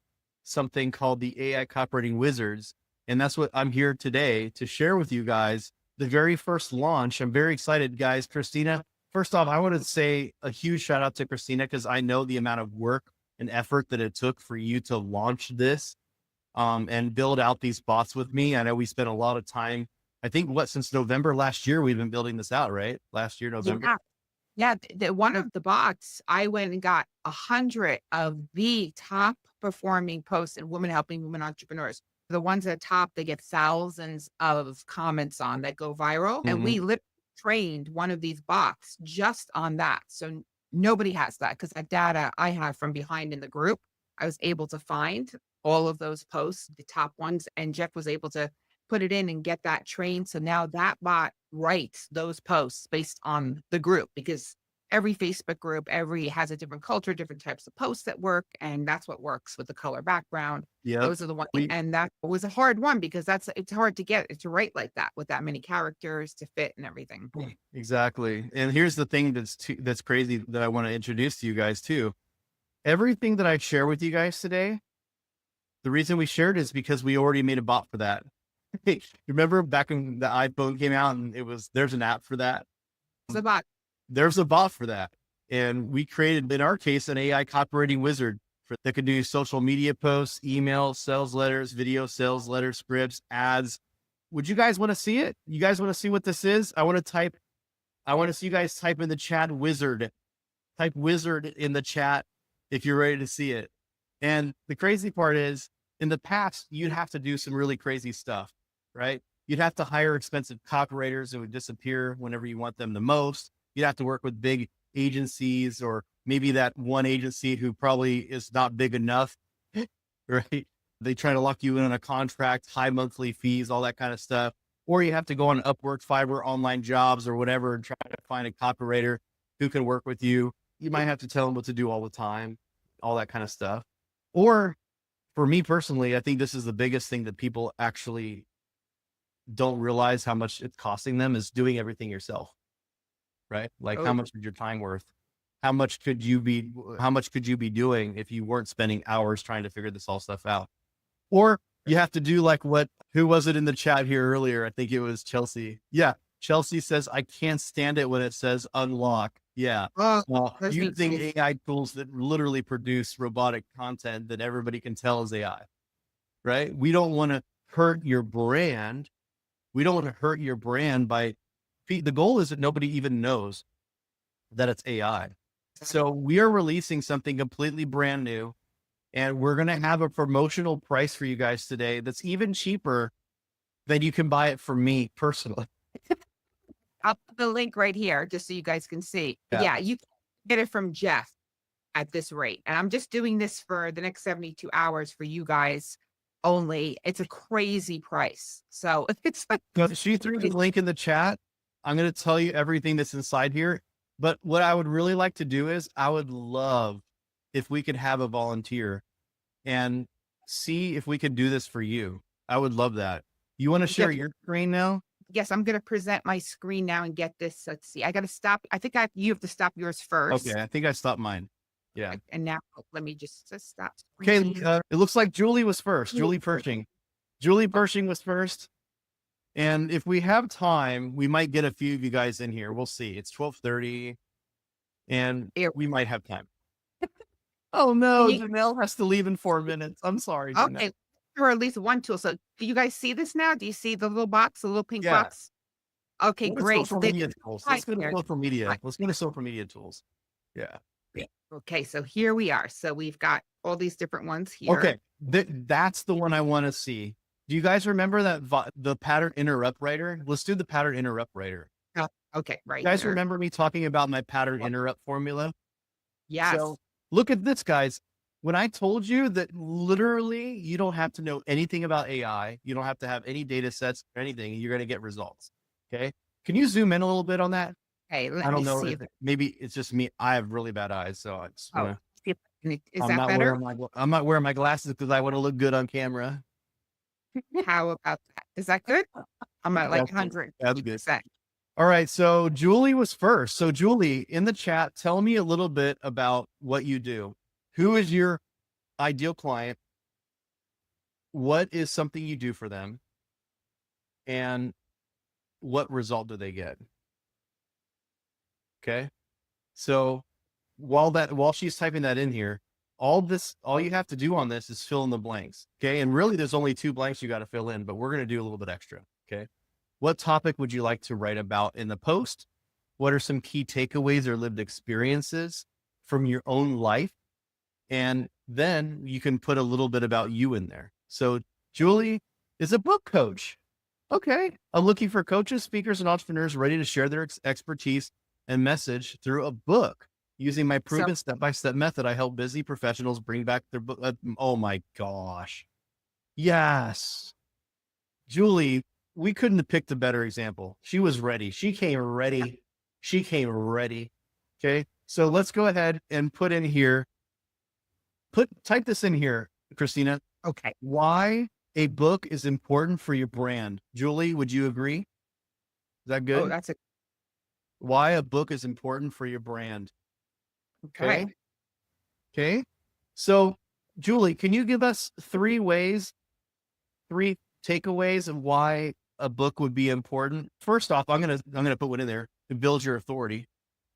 something called the AI Copywriting Wizards. And that's what I'm here today to share with you guys. The very first launch. I'm very excited, guys. Christina, first off, I want to say a huge shout out to Christina because I know the amount of work and effort that it took for you to launch this and build out these bots with me. I know we spent a lot of time. I think since November last year, we've been building this out, right? Last year, November. Yeah. Yeah, one of the bots, I went and got 100 of the top performing posts in women helping women entrepreneurs. The ones at the top, they get thousands of comments on that go viral. And we literally trained one of these bots just on that. So nobody has that because that data I have from behind in the group, I was able to find all of those posts, the top ones, and Jeff was able to put it in and get that trained. So now that bot writes those posts based on the group because every Facebook group, every has a different culture, different types of posts that work. And that's what works with the color background. Yeah. Those are the ones. And that was a hard one because it's hard to get it to write like that with that many characters to fit and everything. Exactly. And here's the thing that's crazy that I want to introduce to you guys too. Everything that I share with you guys today, the reason we shared is because we already made a bot for that. Hey, remember back when the iPhone came out and there's an app for that? It's a bot. There's a bot for that. And we created, in our case, an AI copywriting wizard that could do social media posts, email, sales letters, video sales letters, scripts, ads. Would you guys want to see it? You guys want to see what this is? I want to see you guys type in the chat wizard. Type wizard in the chat if you're ready to see it. And the crazy part is, in the past, you'd have to do some really crazy stuff, right? You'd have to hire expensive copywriters who would disappear whenever you want them the most. You'd have to work with big agencies or maybe that one agency who probably is not big enough, right? They try to lock you in on a contract, high monthly fees, all that kind of stuff. Or you have to go on Upwork, Fiverr, online jobs or whatever and try to find a copywriter who can work with you. You might have to tell them what to do all the time, all that kind of stuff. Or for me personally, I think this is the biggest thing that people actually don't realize how much it's costing them is doing everything yourself, right? Like how much is your time worth? How much could you be doing if you weren't spending hours trying to figure this all stuff out? Or you have to do like who was it in the chat here earlier? I think it was Chelsea. Yeah. Chelsea says, I can't stand it when it says unlock. Yeah. Using AI tools that literally produce robotic content that everybody can tell is AI, right? We don't want to hurt your brand. We don't want to hurt your brand the goal is that nobody even knows that it's AI. So we are releasing something completely brand new and we're going to have a promotional price for you guys today. That's even cheaper than you can buy it from me personally. I'll put the link right here just so you guys can see. Yeah, you can get it from Jeff at this rate. And I'm just doing this for the next 72 hours for you guys only. It's a crazy price. So it's like she threw the link in the chat. I'm going to tell you everything that's inside here. But what I would really like to do is I would love if we could have a volunteer and see if we could do this for you. I would love that. You want to share your screen now? Yes, I'm going to present my screen now and get this. Let's see. I got to stop. I think you have to stop yours first. Okay. I think I stopped mine. Yeah. And now let me just stop. Okay. It looks like Julie was first. Julie Pershing was first. And if we have time, we might get a few of you guys in here. We'll see. It's 12:30 and we might have time. Oh no, Janelle has to leave in 4 minutes. I'm sorry, Janelle. Okay. or at least one tool. So do you guys see this now? Do you see the little box, the little pink Yeah. box? Okay, What are great. So social they media tools? right Let's go to there. social media. Right. Let's go to social media tools. Yeah. Yeah. Okay, so here we are. So we've got all these different ones here. Okay. That's the one I want to see. Do you guys remember that the pattern interrupt writer? Let's do the pattern interrupt writer. Oh, okay, You right guys here. remember me talking about my pattern interrupt formula? So Yes. look at this, guys. When I told you that literally you don't have to know anything about AI, you don't have to have any data sets or anything, you're going to get results. Okay. Can you zoom in a little bit on that? Okay, I let me don't know see if if maybe it's just me. I have really bad eyes. So I just oh, want to, see if is that better? I'm not wearing my glasses because I want to look good on camera. How about that? Is that good? I'm at like That's good. That's good. 100%. All right. So Julie was first. So Julie, in the chat, tell me a little bit about what you do. Who is your ideal client? What is something you do for them? And what result do they get? Okay. So while she's typing that in here, all you have to do on this is fill in the blanks. Okay. And really there's only 2 blanks you got to fill in, but we're going to do a little bit extra. Okay. What topic would you like to write about in the post? What are some key takeaways or lived experiences from your own life? And then you can put a little bit about you in there. So Julie is a book coach. Okay. I'm looking for coaches, speakers, and entrepreneurs ready to share their expertise and message through a book. Using my So proven step-by-step method, I help busy professionals bring back their book. Oh my gosh. Yes. Julie, we couldn't have picked a better example. She was ready. She came ready. She came ready. Okay. So let's go ahead and put in here, type this in here, Christina. okay. Why a book is important for your brand. Julie, would you agree? Is that Oh, good? that's a Why a book is important for your brand. okay. Okay. Okay. So Julie, can you give us 3 takeaways of why a book would be important? First off, I'm going to put one in there to build your authority,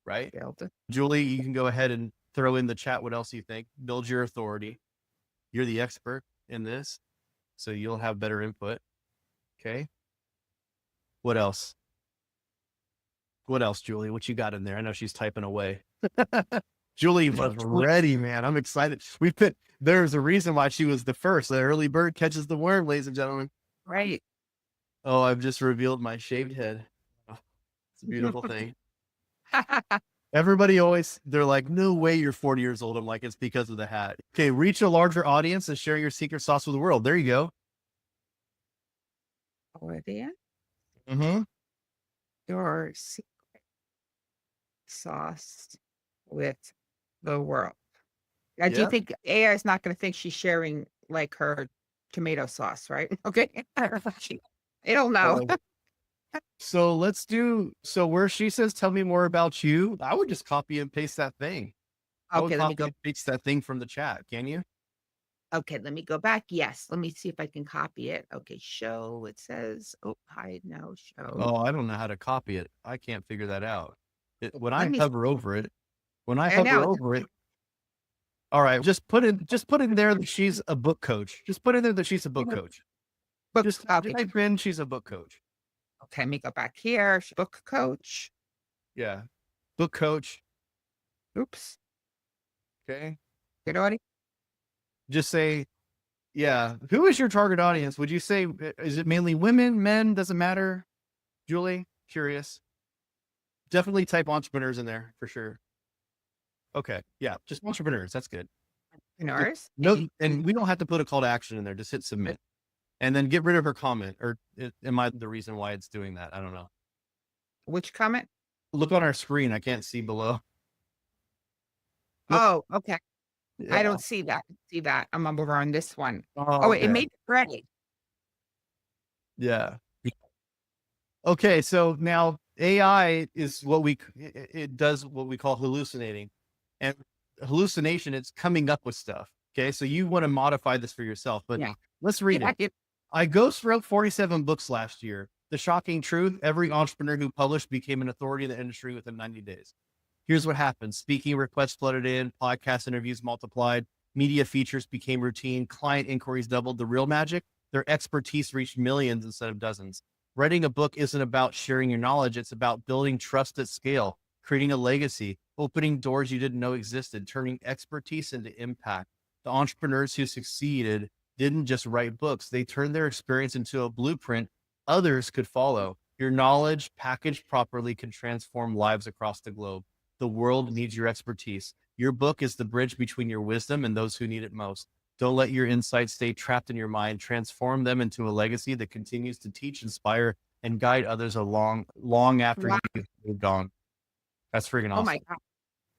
right? Delta. Julie, you can go ahead and throw in the chat what else you think. Build your authority. You're the expert in this, so you'll have better input. Okay. What else? What else, Julie? What you got in there? I know she's typing away. Julie was ready, man. I'm excited. There's a reason why she was the first. The early bird catches the worm, ladies and gentlemen. Right. Oh, I've just revealed my shaved head. Oh, it's a beautiful thing. Everybody they're like, no way you're 40 years old. I'm like, it's because of the hat. Okay. Reach a larger audience and share your secret sauce with the world. There you go. Audience, Mm-hmm. your secret sauce with the world. Now, do you Yeah. think AI is not going to think she's sharing like her tomato sauce, right? Okay. It'll know. So where she says, tell me more about you. I would just copy and paste that thing. I would Okay, let me copy go. and paste that thing from the chat. Can you? Okay, let me go back. Yes, let me see if I can copy it. Okay, show. It says, oh, hide now. Show. Oh, I don't know how to copy it. I can't figure that out. When Let I me. hover over it, And now it's all right, just put in there that she's a book coach. Just put in there that she's a book coach. book. Just Okay, type in she's a book coach. okay. Let me go back here. Book coach. Yeah. Book coach. Oops. Okay. Good audio. Just say, yeah. Who is your target audience? Would you say, is it mainly women, men? Doesn't matter. Julie, curious. Definitely type entrepreneurs in there for sure. Okay. Yeah. Just entrepreneurs. That's good. Entrepreneurs. No, and we don't have to put a call to action in there. Just hit submit and then get rid of her comment. Or am I the reason why it's doing that? I don't know. Which comment? Look on our screen. I can't see below. Nope. Oh, okay. I Yeah. don't see that. See that. I'm over on this one. Oh, Oh, okay. it made it ready. Yeah. Okay. So now AI is it does what we call hallucinating, and hallucination, it's coming up with stuff. Okay. So you want to modify this for yourself, but Yeah. let's read Yeah, it. I ghost wrote 47 books last year. The shocking truth, every entrepreneur who published became an authority in the industry within 90 days. Here's what happened. Speaking requests flooded in, podcast interviews multiplied, Media features became routine. Client inquiries doubled. The real magic, their expertise reached millions instead of dozens. Writing a book isn't about sharing your knowledge. It's about building trust at scale, creating a legacy, opening doors you didn't know existed, turning expertise into impact. The entrepreneurs who succeeded didn't just write books. They turned their experience into a blueprint others could follow. Your knowledge, packaged properly, can transform lives across the globe. The world needs your expertise. Your book is the bridge between your wisdom and those who need it most. Don't let your insights stay trapped in your mind. Transform them into a legacy that continues to teach, inspire, and guide others along long after Wow. you've moved on. That's freaking Oh my awesome. god.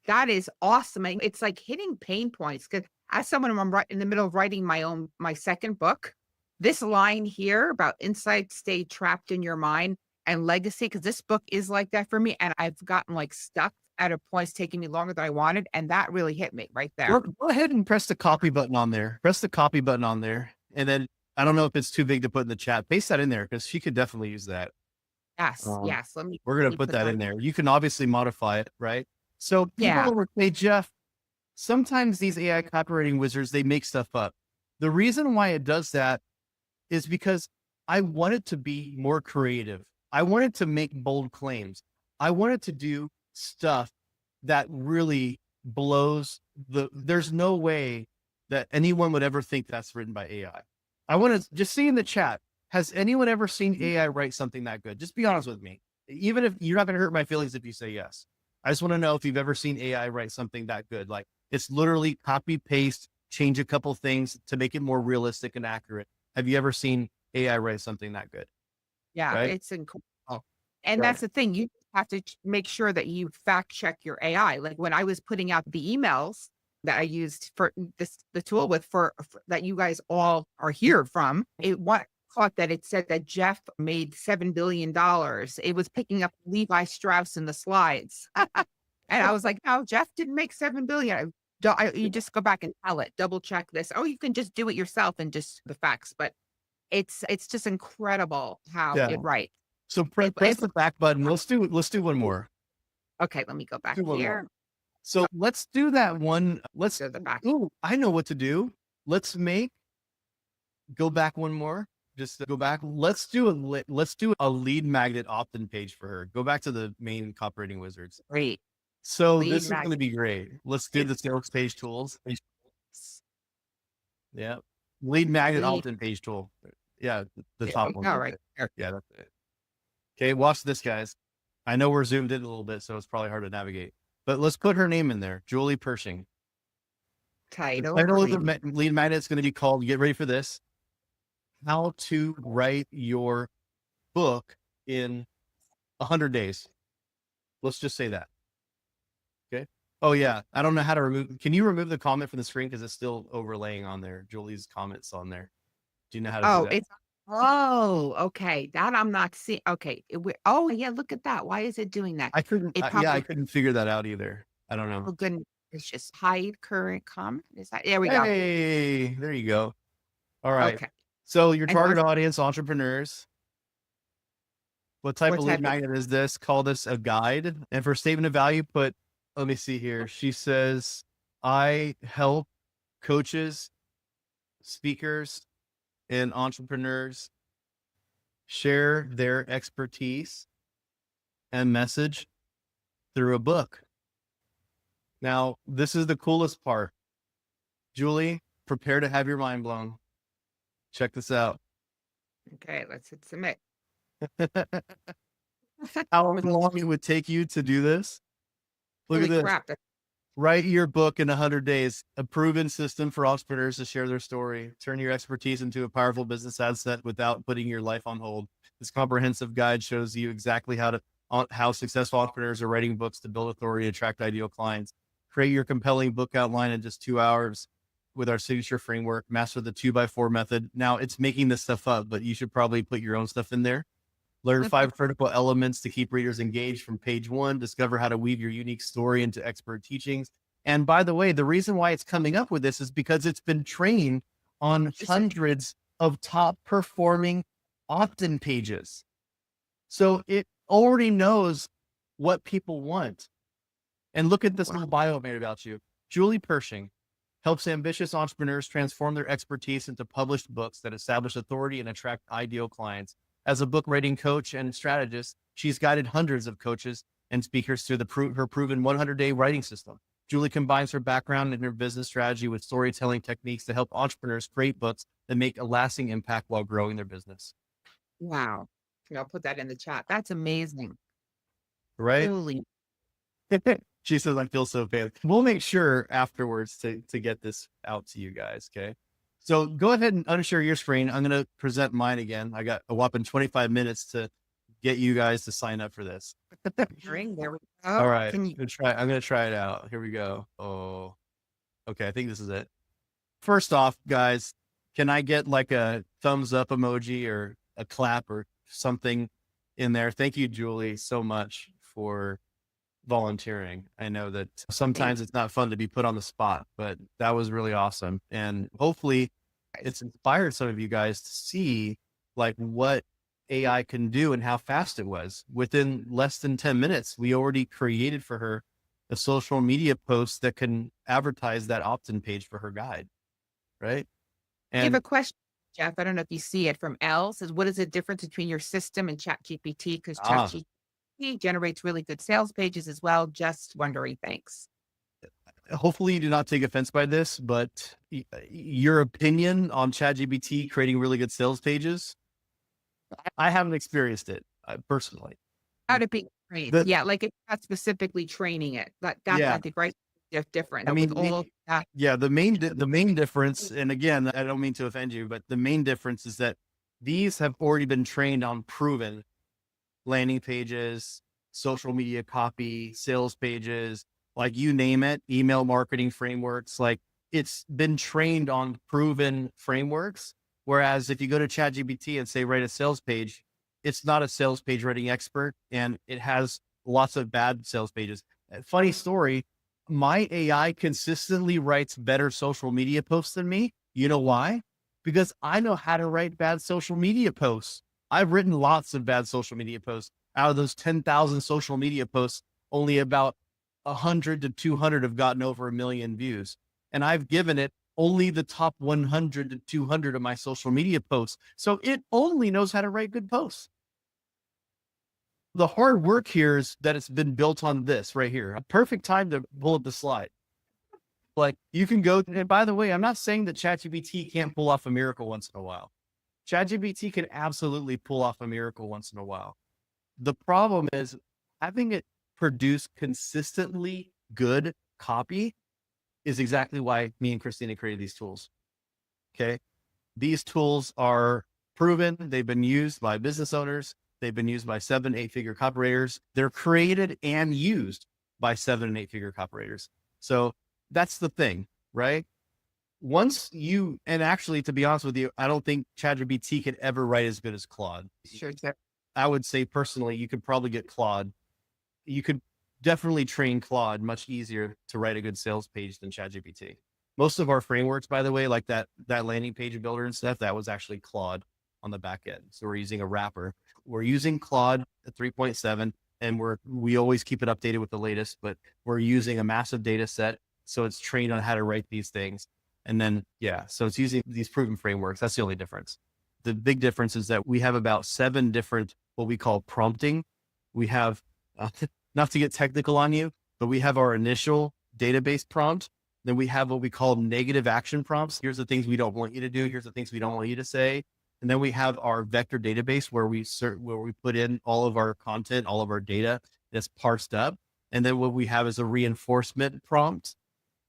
That is awesome. And it's like hitting pain points because as someone I'm right in the middle of writing my second book, this line here about insights stay trapped in your mind and legacy, because this book is like that for me. And I've gotten like stuck at a point it's taking me longer than I wanted. And that really hit me right there. Go ahead and press the copy button on there. Press the copy button on there. And then I don't know if it's too big to put in the chat. Paste that in there because she could definitely use that. Yes, Um, yes. we're Let going to me put put that that. in there. You can obviously modify it, right? So people Yeah. will say, Jeff, sometimes these AI copywriting wizards, they make stuff up. The reason why it does that is because I want it to be more creative. I wanted to make bold claims. I wanted to do stuff that really there's no way that anyone would ever think that's written by AI. I want to just see in the chat, has anyone ever seen AI write something that good? Just be honest with me. Even if you're not going to hurt my feelings if you say yes. I just want to know if you've ever seen AI write something that good. Like it's literally copy, paste, change a couple things to make it more realistic and accurate. Have you ever seen AI write something that good? Yeah, Right? it's incredible. And Right. that's the thing, you have to make sure that you fact check your AI. Like when I was putting out the emails that I used for the tool with for that you guys all are here from, it what caught that it said that Jeff made $7 billion. It was picking up Levi Strauss in the slides. And I was like, no, Jeff didn't make 7 billion. You just go back and tell it, double check this. Oh, you can just do it yourself and just the facts. But it's just incredible how Yeah. it writes. So press It's the back button. Let's do one more. okay, let me go Let's back do one more. here. So let's do that one. Let's, Go the back. ooh, I know what to do. Let's go back one more. Just go back. Let's do a lead magnet opt-in page for her. Go back to the main copywriting wizards. Great. So Lead this is going to magnet. be great. Let's do the sales page tools. Yeah. Lead magnet Lead. opt-in page tool. Yeah. The Yeah, top one. all right. There. Yeah. That's it. Okay. Watch this, guys. I know we're zoomed in a little bit, so it's probably hard to navigate, but let's put her name in there. Julie Pershing. The Title. title of the Lead. lead magnet is going to be called, get ready for this, How to Write Your Book in 100 Days. Let's just say that. Okay. Oh, yeah. I don't know how to can you remove the comment from the screen because it's still overlaying on there? Julie's comments on there. Do you know how to do Oh, that? it's okay. That I'm not seeing. Okay. Oh, yeah, look at that. Why is it doing that? It I probably couldn't figure that out either. I don't know. oh goodness. It's just hide current comment. Is that there we go. Hey, there you go. All right. Okay. So your And target audience, entrepreneurs. What type what of lead type of magnet is this? Call this a guide. And for statement of value, let me see here. She says, I help coaches, speakers, and entrepreneurs share their expertise and message through a book. Now, this is the coolest part. Julie, prepare to have your mind blown. Check this out. okay, let's hit submit. How long it would take you to do this? Look at Holy this. crap. Write your book in 100 days, a proven system for entrepreneurs to share their story. Turn your expertise into a powerful business asset without putting your life on hold. This comprehensive guide shows you exactly how successful entrepreneurs are writing books to build authority, attract ideal clients. Create your compelling book outline in just 2 hours with our signature framework. Master the 2x4 method. Now it's making this stuff up, but you should probably put your own stuff in there. Learn 5 critical elements to keep readers engaged from page 1. Discover how to weave your unique story into expert teachings. And by the way, the reason why it's coming up with this is because it's been trained on hundreds of top performing opt-in pages. So it already knows what people want. And look at this little bio made about you. Julie Pershing, helps ambitious entrepreneurs transform their expertise into published books that establish authority and attract ideal clients. As a book writing coach and strategist, she's guided hundreds of coaches and speakers through her proven 100-day writing system. Julie combines her background and her business strategy with storytelling techniques to help entrepreneurs create books that make a lasting impact while growing their business. Wow. I'll put that in the chat. That's amazing. Right? Truly. She says, I feel so bad. We'll make sure afterwards to get this out to you guys. Okay. So go ahead and unshare your screen. I'm going to present mine again. I got a whopping 25 minutes to get you guys to sign up for this. Ring, there we All go. right. Can you I'm going to try it out. Here we go. Oh, okay. I think this is it. First off, guys, can I get like a thumbs up emoji or a clap or something in there? Thank you, Julie, so much for volunteering. I know that sometimes it's not fun to be put on the spot, but that was really awesome. And hopefully it's inspired some of you guys to see like what AI can do and how fast it was. Within less than 10 minutes, we already created for her a social media post that can advertise that opt-in page for her guide. Right. I have And a question, Jeff. I don't know if you see it from Elle. Says, what is the difference between your system and ChatGPT? Because ah, ChatGPT generates really good sales pages as well. Just wondering. Thanks. hopefully you do not take offense by this, but your opinion on ChatGPT creating really good sales pages, I haven't experienced it personally. How to be trained. The, Yeah, like it's not specifically training it. That's yeah, I think right different. I But with mean, all that, yeah, the main difference, and again, I don't mean to offend you, but the main difference is that these have already been trained on proven landing pages, social media copy, sales pages, like you name it, email marketing frameworks. Like it's been trained on proven frameworks. Whereas if you go to ChatGPT and say, write a sales page, it's not a sales page writing expert and it has lots of bad sales pages. Funny story, my AI consistently writes better social media posts than me. You know why? Because I know how to write bad social media posts. I've written lots of bad social media posts. Out of those 10,000 social media posts, only about 100 to 200 have gotten over 1 million views. And I've given it only the top 100 to 200 of my social media posts. So it only knows how to write good posts. The hard work here is that it's been built on this right here. A perfect time to pull up the slide. Like you can go, and by the way, I'm not saying that ChatGPT can't pull off a miracle once in a while. ChatGPT can absolutely pull off a miracle once in a while. The problem is having it produce consistently good copy is exactly why me and Christina created these tools. Okay. These tools are proven. They've been used by business owners. They've been used by 7, 8-figure copywriters. They're created and used by 7 and 8-figure copywriters. So that's the thing, right? Once you, and actually, to be honest with you, I don't think ChatGPT could ever write as good as Claude. sure. I would say personally, you could probably get Claude. You could definitely train Claude much easier to write a good sales page than ChatGPT. Most of our frameworks, by the way, like that landing page builder and stuff, that was actually Claude on the back end. So we're using a wrapper. We're using Claude at 3.7, and we always keep it updated with the latest, but we're using a massive data set. So it's trained on how to write these things. And then, yeah, so it's using these proven frameworks. That's the only difference. The big difference is that we have about 7 different, what we call prompting. We have, not to get technical on you, but we have our initial database prompt. Then we have what we call negative action prompts. Here's the things we don't want you to do. Here's the things we don't want you to say. And then we have our vector database where we put in all of our content, all of our data that's parsed up. And then what we have is a reinforcement prompt.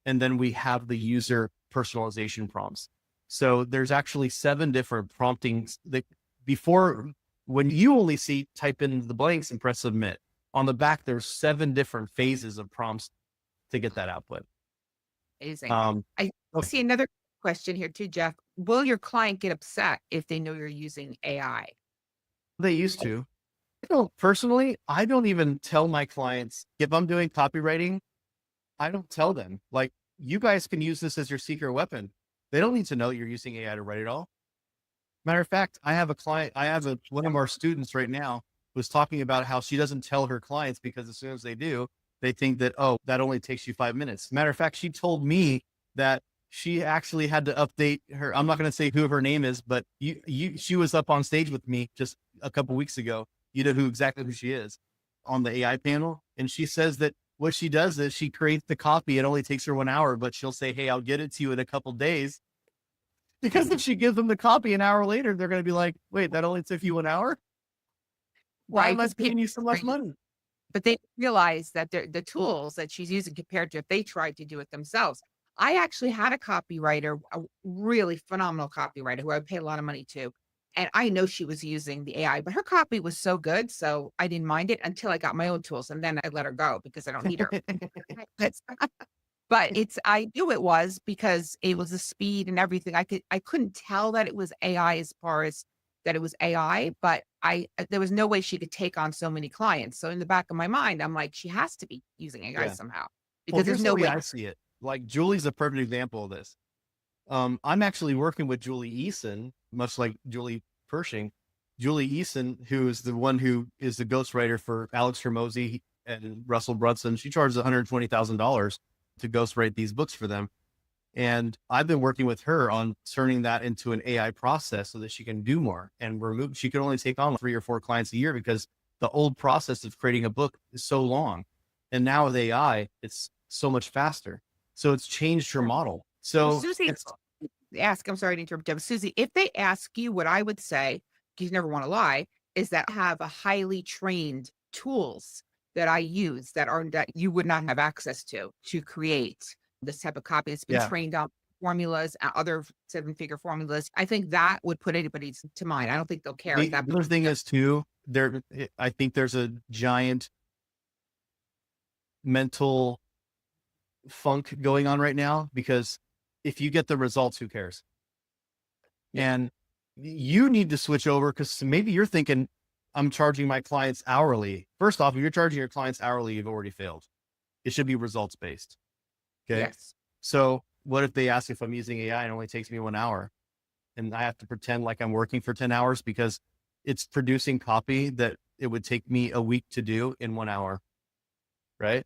And then we have the user personalization prompts. So there's actually 7 different promptings that before, when you only see type in the blanks and press submit. On the back, there's 7 different phases of prompts to get that output. Amazing. Um, I see another question here too, Jeff. Will your client get upset if they know you're using AI? they used to. Personally, I don't even tell my clients if I'm doing copywriting. I don't tell them like, you guys can use this as your secret weapon. They don't need to know you're using AI to write it all. Matter of fact, I have a client, one of our students right now was talking about how she doesn't tell her clients because as soon as they do, they think that, oh, that only takes you 5 minutes. Matter of fact, she told me that she actually had to update her. I'm not going to say who her name is, but she was up on stage with me just a couple weeks ago. You know exactly who she is on the AI panel. And she says that what she does is she creates the copy. It only takes her 1 hour, but she'll say, hey, I'll get it to you in a couple days. Because if she gives them the copy an hour later, they're going to be like, wait, that only took you 1 hour? Why Right, am I because paying people you so much money? but they realize that the tools that she's using compared to if they tried to do it themselves. I actually had a copywriter, a really phenomenal copywriter who I would pay a lot of money to, and I know she was using the AI, but her copy was so good, so I didn't mind it until I got my own tools, and then I let her go because I don't need her. But it's I knew it was because it was the speed and everything. I couldn't tell that it was AI as far as that it was AI, but there was no way she could take on so many clients. So in the back of my mind, I'm like, she has to be using AI Yeah. somehow Well, because there's here's the no way way. I see it. Like Julie's a perfect example of this. I'm actually working with Julie Eason, much like Julie Pershing. Julie Eason, who is the one who is the ghostwriter for Alex Hermosi and Russell Brunson, she charges $120,000 to ghostwrite these books for them. And I've been working with her on turning that into an AI process so that she can do more and remove. She can only take on 3 or 4 clients a year because the old process of creating a book is so long. And now with AI, it's so much faster. So it's changed her model. Well, So Susie it's, I'm sorry to interrupt you, but Susie, if they ask you what I would say, 'cause you never want to lie, is that I have a highly trained tools that I use that you would not have access to create this type of copy. It's been yeah. trained on formulas, other seven-figure formulas. I think that would put anybody to mind. I don't think they'll care at The that other point. thing is too, I think there's a giant mental funk going on right now because if you get the results, who cares? Yeah. And you need to switch over because maybe you're thinking, I'm charging my clients hourly. First off, if you're charging your clients hourly, you've already failed. It should be results based. Okay. Yes. So what if they ask if I'm using AI and it only takes me 1 hour and I have to pretend like I'm working for 10 hours because it's producing copy that it would take me a week to do in 1 hour. Right.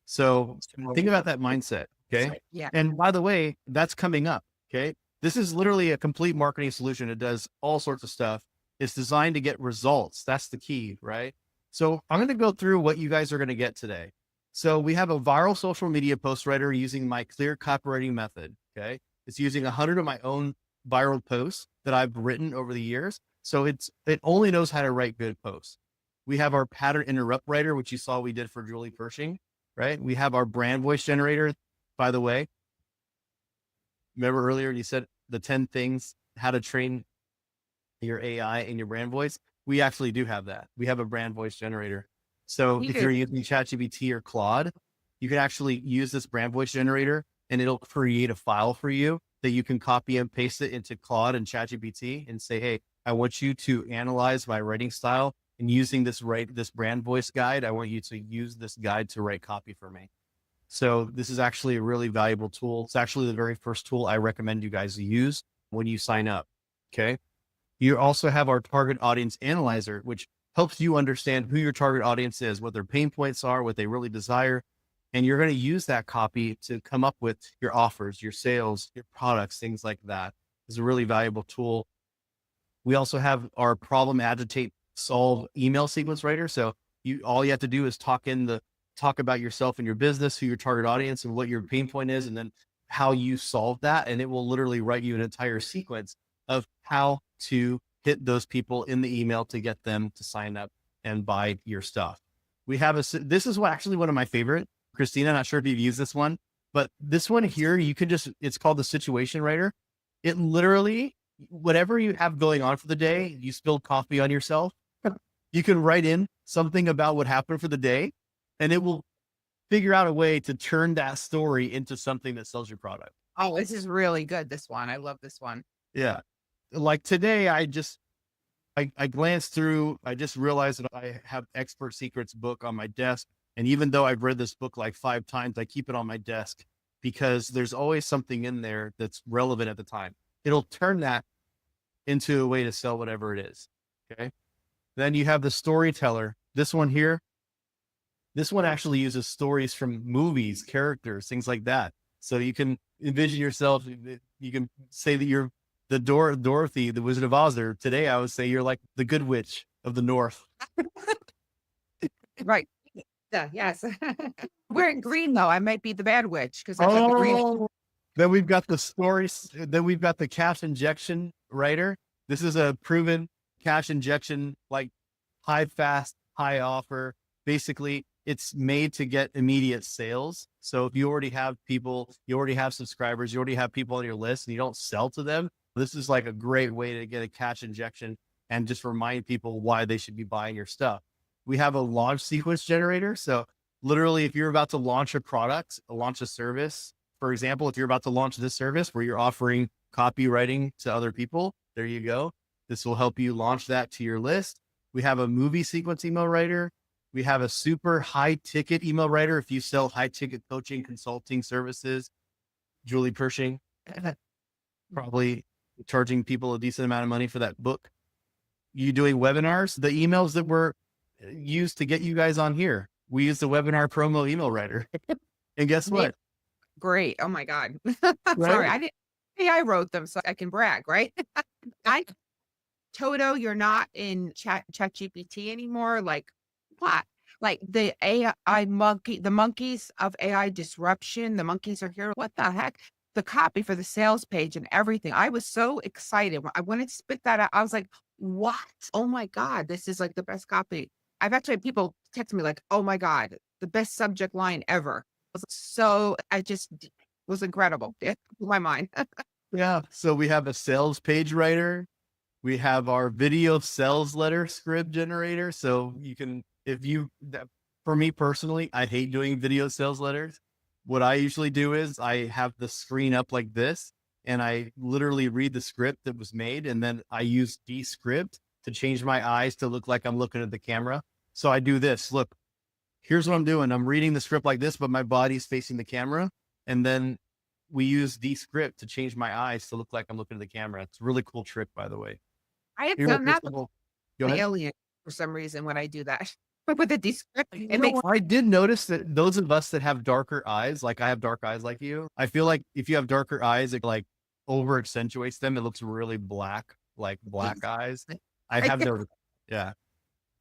So think about that mindset. Okay. Yeah. And by the way, that's coming up. Okay. This is literally a complete marketing solution. It does all sorts of stuff. It's designed to get results. That's the key. Right. So I'm going to go through what you guys are going to get today. So we have a viral social media post writer using my clear copywriting method. Okay. It's using 100 of my own viral posts that I've written over the years. So it only knows how to write good posts. We have our pattern interrupt writer, which you saw we did for Julie Pershing, right? We have our brand voice generator. By the way, remember earlier you said the 10 things, how to train your AI and your brand voice. We actually do have that. We have a brand voice generator. So You if do. you're using ChatGPT or Claude, you can actually use this brand voice generator and it'll create a file for you that you can copy and paste it into Claude and ChatGPT and say, hey, I want you to analyze my writing style and using this brand voice guide. I want you to use this guide to write copy for me. So this is actually a really valuable tool. It's actually the very first tool I recommend you guys use when you sign up. Okay. You also have our target audience analyzer, which helps you understand who your target audience is, what their pain points are, what they really desire. And you're going to use that copy to come up with your offers, your sales, your products, things like that. It's a really valuable tool. We also have our problem, agitate, solve email sequence writer. So all you have to do is talk about yourself and your business, who your target audience and what your pain point is, and then how you solve that. And it will literally write you an entire sequence of how to hit those people in the email to get them to sign up and buy your stuff. This is actually one of my favorite, Christina. Not sure if you've used this one, but this one here, it's called the situation writer. It literally, whatever you have going on for the day, you spilled coffee on yourself, you can write in something about what happened for the day and it will figure out a way to turn that story into something that sells your product. Oh, this is really good. This one. I love this one. Yeah. Like today, I glanced through, I just realized that I have Expert Secrets book on my desk. And even though I've read this book like 5 times, I keep it on my desk because there's always something in there that's relevant at the time. It'll turn that into a way to sell whatever it is. Okay. Then you have the storyteller. This one here, this one actually uses stories from movies, characters, things like that. So you can envision yourself. You can say that you're the Dorothy, the Wizard of Oz. Or today, I would say you're like the Good Witch of the North. Right. Yeah, yes. Wearing green though, I might be the bad witch because I've got the green. Oh, then we've got the stories. Then we've got the cash injection writer. This is a proven cash injection, like high fast, high offer. Basically, it's made to get immediate sales. So if you already have people, you already have subscribers, you already have people on your list and you don't sell to them, this is like a great way to get a cash injection and just remind people why they should be buying your stuff. We have a launch sequence generator. So literally, if you're about to launch a product, launch a service, for example, if you're about to launch this service where you're offering copywriting to other people, there you go. This will help you launch that to your list. We have a movie sequence email writer. We have a super high ticket email writer. If you sell high ticket coaching, consulting services, Julie Pershing, probably charging people a decent amount of money for that book. You doing webinars, the emails that were used to get you guys on here. We use the webinar promo email writer. And guess what? Great. Oh my God. Sorry, Right? I didn't. Hey, I wrote them so I can brag, right? I Toto, you're not in ChatGPT anymore. Like what? Like the AI monkey, the monkeys of AI disruption. The monkeys are here. What the heck? The copy for the sales page and everything. I was so excited when I wanted to spit that out. I was like, "What? Oh my God, this is like the best copy." I've actually had people text me like, "Oh my God, the best subject line ever." Was so I just was incredible. It blew my mind. Yeah. So we have a sales page writer. We have our video sales letter script generator. So you can, if you, for me personally, I hate doing video sales letters. What I usually do is I have the screen up like this and I literally read the script that was made. And then I use Descript to change my eyes to look like I'm looking at the camera. So I do this. Look, here's what I'm doing. I'm reading the script like this, but my body's facing the camera. And then we use Descript to change my eyes to look like I'm looking at the camera. It's a really cool trick, by the way. I have Here, done that with Crystal, go an ahead. alien for some reason when I do that. But with the descript, You it know makes what? I did notice that those of us that have darker eyes, like I have dark eyes like you, I feel like if you have darker eyes, it like over accentuates them. It looks really black, like black eyes. I have no, yeah.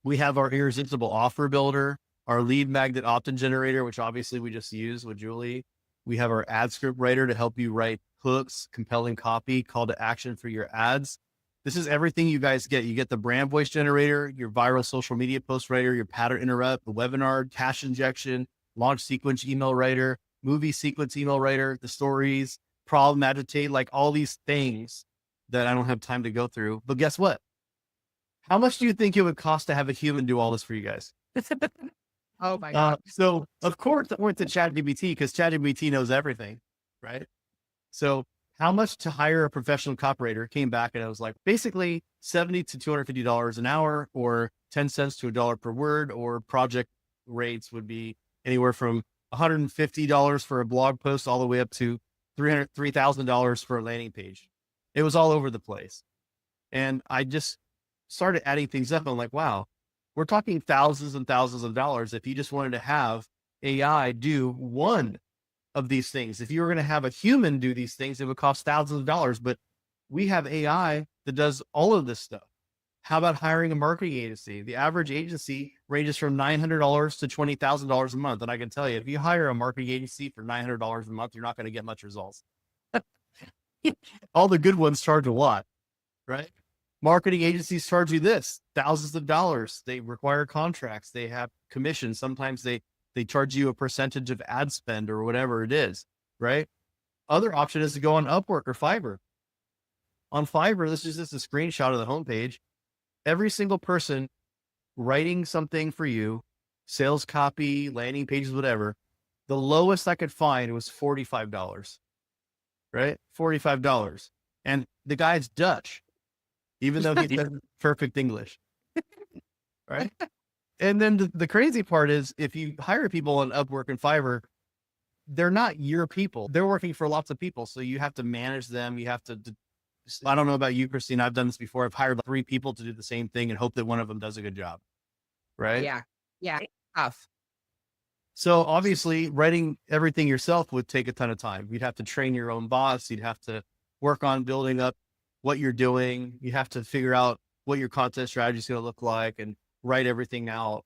We have our irresistible offer builder, our lead magnet opt-in generator, which obviously we just used with Julie. We have our ad script writer to help you write hooks, compelling copy, call to action for your ads. This is everything you guys get. You get the brand voice generator, your viral social media post writer, your pattern interrupt, the webinar, cash injection, launch sequence email writer, movie sequence email writer, the stories, problem agitate, like all these things that I don't have time to go through. But guess what? How much do you think it would cost to have a human do all this for you guys? oh my God. So of course I went to ChatGPT because ChatGPT knows everything, right? So how much to hire a professional copywriter came back and I was like, basically $70 to $250 an hour or 10 cents to $1 per word, or project rates would be anywhere from $150 for a blog post all the way up to $3,000 for a landing page. It was all over the place. And I just started adding things up. I'm like, wow, we're talking thousands and thousands of dollars if you just wanted to have AI do one of these things. If you were going to have a human do these things, it would cost thousands of dollars. But we have AI that does all of this stuff. How about hiring a marketing agency? The average agency ranges from $900 to $20,000 a month. And I can tell you, if you hire a marketing agency for $900 a month, you're not going to get much results. All the good ones charge a lot, right? Marketing agencies charge you this, thousands of dollars. They require contracts. They have commissions. Sometimes they charge you a percentage of ad spend or whatever it is, right? Other option is to go on Upwork or Fiverr. On Fiverr, this is just a screenshot of the homepage. Every single person writing something for you, sales copy, landing pages, whatever, the lowest I could find was $45, right? $45. And the guy's Dutch, even though he says perfect English, right? And then the crazy part is if you hire people on Upwork and Fiverr, they're not your people. They're working for lots of people. So you have to manage them. You have to, I don't know about you, Christine. I've done this before. I've hired 3 people to do the same thing and hope that one of them does a good job. Right. Yeah. Yeah. It's tough. So obviously writing everything yourself would take a ton of time. You'd have to train your own bots. You'd have to work on building up what you're doing. You have to figure out what your content strategy is going to look like and write everything out.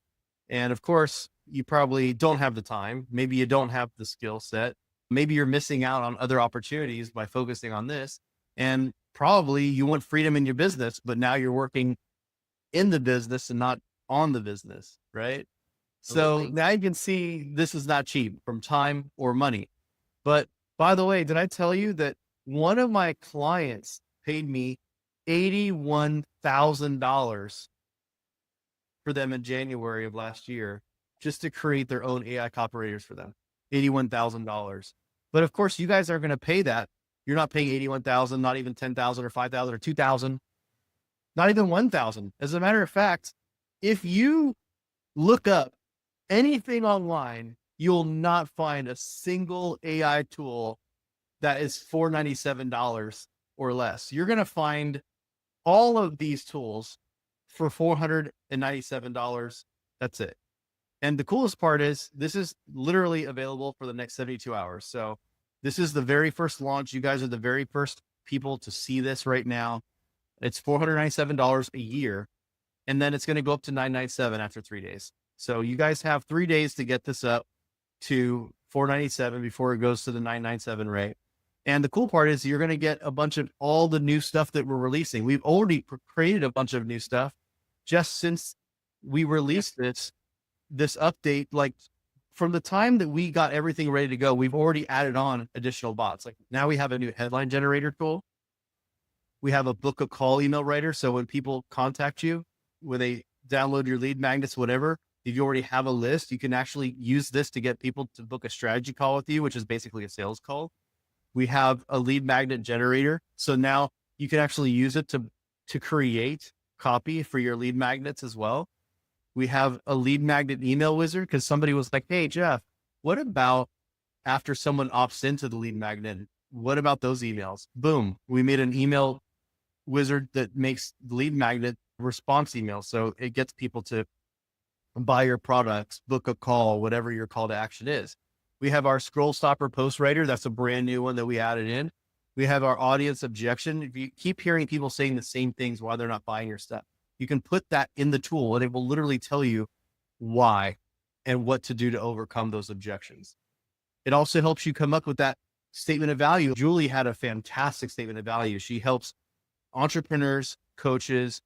And of course, you probably don't have the time. Maybe you don't have the skill set. Maybe you're missing out on other opportunities by focusing on this. And probably you want freedom in your business, but now you're working in the business and not on the business, right? So Absolutely. now you can see this is not cheap from time or money. But by the way, did I tell you that one of my clients paid me $81,000 for them in January of last year just to create their own AI cooperators for them? $81,000. But of course, you guys are going to pay that. You're not paying 81,000, not even 10,000 or 5,000 or 2,000, not even 1,000. As a matter of fact, if you look up anything online, you'll not find a single AI tool that is $497 or less. You're going to find all of these tools for $497. That's it. And the coolest part is this is literally available for the next 72 hours. So this is the very first launch. You guys are the very first people to see this right now. It's $497 a year. And then it's going to go up to $997 after 3 days. So you guys have 3 days to get this up to $497 before it goes to the $997 rate. And the cool part is you're going to get a bunch of all the new stuff that we're releasing. We've already created a bunch of new stuff just since we released this update. Like from the time that we got everything ready to go, we've already added on additional bots. Like now we have a new headline generator tool. We have a book a call email writer. So when people contact you, when they download your lead magnets, whatever, if you already have a list, you can actually use this to get people to book a strategy call with you, which is basically a sales call. We have a lead magnet generator. So now you can actually use it to create copy for your lead magnets as well. We have a lead magnet email wizard because somebody was like, hey, Jeff, what about after someone opts into the lead magnet? What about those emails? Boom. We made an email wizard that makes the lead magnet response email. So it gets people to buy your products, book a call, whatever your call to action is. We have our scroll stopper post writer. That's a brand new one that we added in. We have our audience objection. If you keep hearing people saying the same things while they're not buying your stuff, you can put that in the tool and it will literally tell you why and what to do to overcome those objections. It also helps you come up with that statement of value. Julie had a fantastic statement of value. She helps entrepreneurs, coaches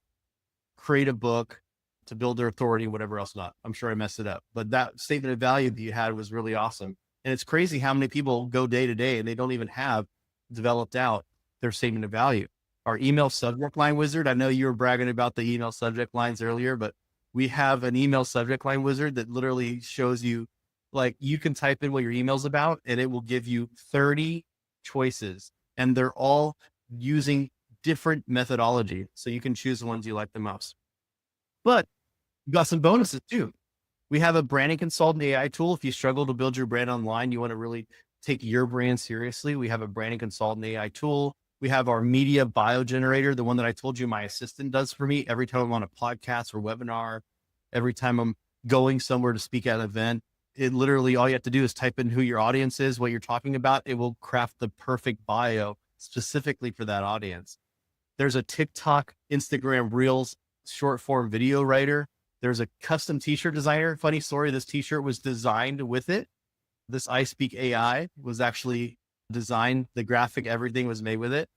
create a book to build their authority, whatever else not. I'm sure I messed it up, but that statement of value that you had was really awesome. And it's crazy how many people go day to day and they don't even have developed out their statement of value. Our email subject line wizard. I know you were bragging about the email subject lines earlier, but we have an email subject line wizard that literally shows you, like, you can type in what your email's about and it will give you 30 choices and they're all using different methodology. So you can choose the ones you like the most. But you got some bonuses too. We have a branding consultant AI tool. If you struggle to build your brand online, you want to really take your brand seriously, we have a branding consultant AI tool. We have our media bio generator, the one that I told you my assistant does for me every time I'm on a podcast or webinar, every time I'm going somewhere to speak at an event. It literally, all you have to do is type in who your audience is, what you're talking about. It will craft the perfect bio specifically for that audience. There's a TikTok, Instagram Reels short form video writer. There's a custom t-shirt designer. Funny story, this t-shirt was designed with it. This I Speak AI was actually designed. The graphic, everything was made with it.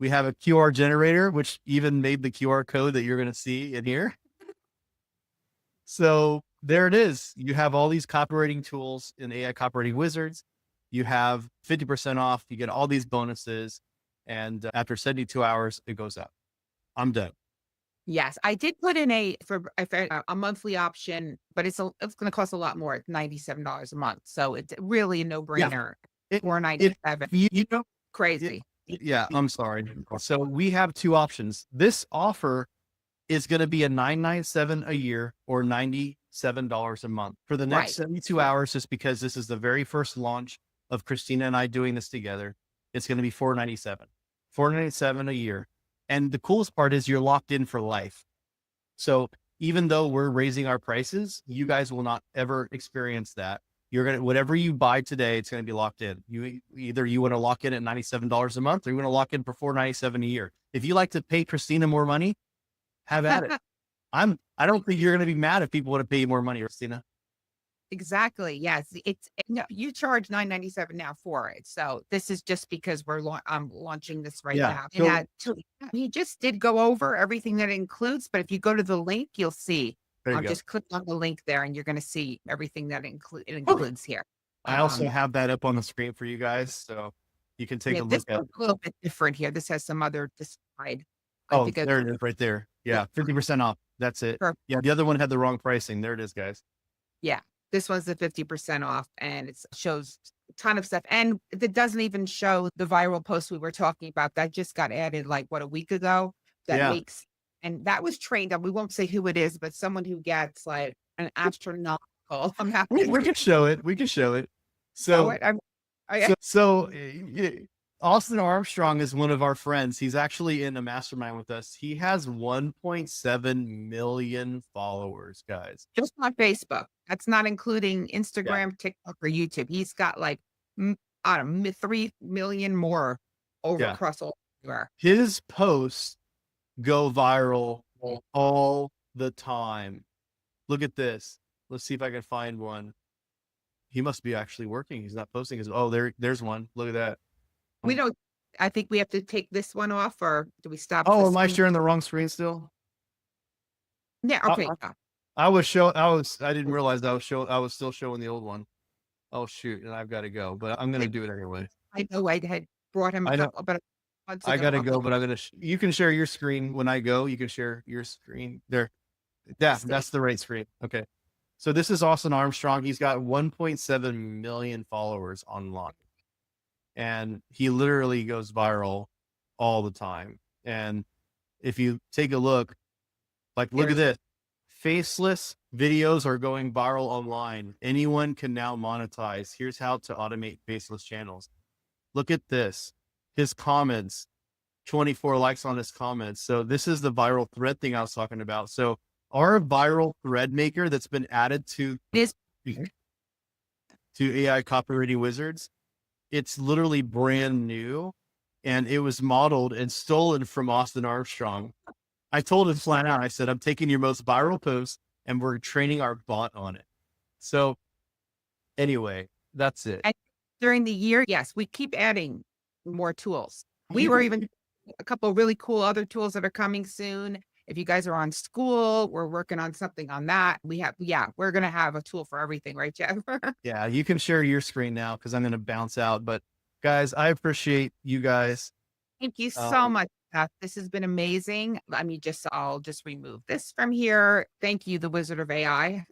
We have a QR generator, which even made the QR code that you're going to see in here. So there it is. You have all these copywriting tools in AI copywriting wizards. You have 50% off. You get all these bonuses. And after 72 hours, it goes up. I'm done. Yes, I did put in a monthly option, but it's gonna cost a lot more, $97 a month. So it's really a Yeah. no-brainer. It, it, 497. you know, Crazy. yeah, I'm sorry. So we have two options. This offer is going to be a $997 a year or $97 a month for the next Right. 72 hours, just because this is the very first launch of Christina and I doing this together. It's going to be $497 a year. And the coolest part is you're locked in for life. So even though we're raising our prices, you guys will not ever experience that. You're going to, whatever you buy today, it's going to be locked in. Either you want to lock in at $97 a month, or you want to lock in for $497 a year. If you like to pay Christina more money, have at it. I don't think you're going to be mad if people want to pay you more money, Christina. Exactly. Yes. No, you charge 9.97 now for it. So this is just because I'm launching this right Yeah. now. And So he just did go over everything that it includes, but if you go to the link, you'll see. there you I'll go. just click on the link there and you're going to see everything that it includes here. I also have that up on the screen for you guys, so you can take Yeah, a this look at. one's a little bit different here. This has some other decide. I Oh, think it's there it is right there. Yeah, 50% off. That's it. perfect. Yeah, the other one had the wrong pricing. There it is, guys. Yeah. This one's the 50% off and it shows a ton of stuff. And it doesn't even show the viral post we were talking about that just got added like a week ago that Yeah. makes, and that was trained on, we won't say who it is, but someone who gets like an astronomical amount. We can show it. We can show it. So So, what I Austin Armstrong is one of our friends. He's actually in a mastermind with us. He has 1.7 million followers, guys. just on Facebook. That's not including Yeah. Instagram, TikTok, or YouTube. He's got like, I don't know, 3 million more over Yeah. across all everywhere. His posts go viral all the time. Look at this. Let's see if I can find one. He must be actually working. He's not posting his. Oh, there's one. Look at that. We don't, I think we have to take this one off or do we stop? Oh, the am I screen? sharing the wrong screen still? Yeah, okay. I didn't realize I was still showing the old one. Oh shoot, and I've got to go, but I'm gonna do it anyway. I know I had brought him I a know. couple, but months I gotta ago. go, but I'm gonna. You can share your screen when I go. You can share your screen there. Yeah, that's the right screen. Okay. So this is Austin Armstrong. He's got 1.7 million followers online, and he literally goes viral all the time. And if you take a look, like, look at this. Faceless videos are going viral online. Anyone can now monetize. Here's how to automate faceless channels. Look at this. His comments, 24 likes on his comments. So this is the viral thread thing I was talking about. So our viral thread maker that's been added to AI copywriting wizards, it's literally brand new, and it was modeled and stolen from Austin Armstrong. I told him flat out, I said, I'm taking your most viral post and we're training our bot on it. So anyway, that's it. And during the year, yes, we keep adding more tools. We were even a couple of really cool other tools that are coming soon. If you guys are on school, we're working on something on that. We're going to have a tool for everything, right, Jeff? Yeah, you can share your screen now because I'm going to bounce out. But guys, I appreciate you guys. Thank you so much, Beth. This has been amazing. I'll just remove this from here. Thank you, the Wizard of AI.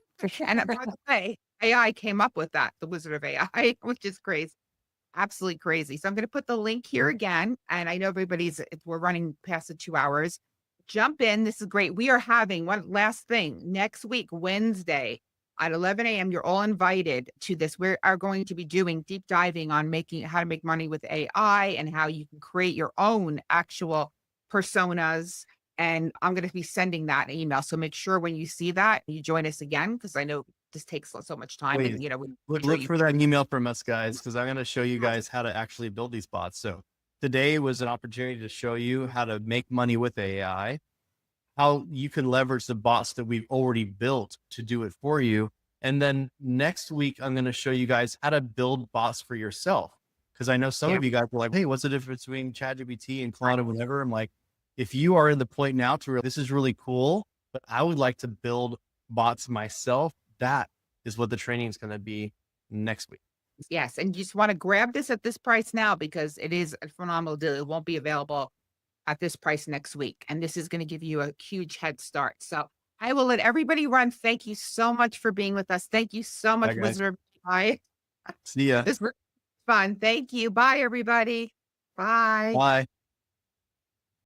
And by the way, AI came up with that, the Wizard of AI, which is crazy. Absolutely crazy. So I'm going to put the link here again. And I know we're running past the 2 hours. Jump in. This is great. We are having one last thing next week, Wednesday at 11 a.m. You're all invited to this. We are going to be doing deep diving on how to make money with AI and how you can create your own actual personas. And I'm going to be sending that email. So make sure when you see that, you join us again, because I know this takes so much time. Wait, And, look for that email from us, guys, because I'm going to show you guys how to actually build these bots. So today was an opportunity to show you how to make money with AI, how you can leverage the bots that we've already built to do it for you. And then next week, I'm going to show you guys how to build bots for yourself. Because I know some of you guys were like, hey, what's the difference between ChatGPT and Claude and whatever? I'm like, if you are in the point now to this is really cool, but I would like to build bots myself, that is what the training is going to be next week. yes. And you just want to grab this at this price now, because it is a phenomenal deal. It won't be available at this price next week. And this is going to give you a huge head start. So I will let everybody run. Thank you so much for being with us. Thank you so much, Bye, guys. Wizard of AI. See ya. This was fun. Thank you. Bye, everybody. Bye. Bye.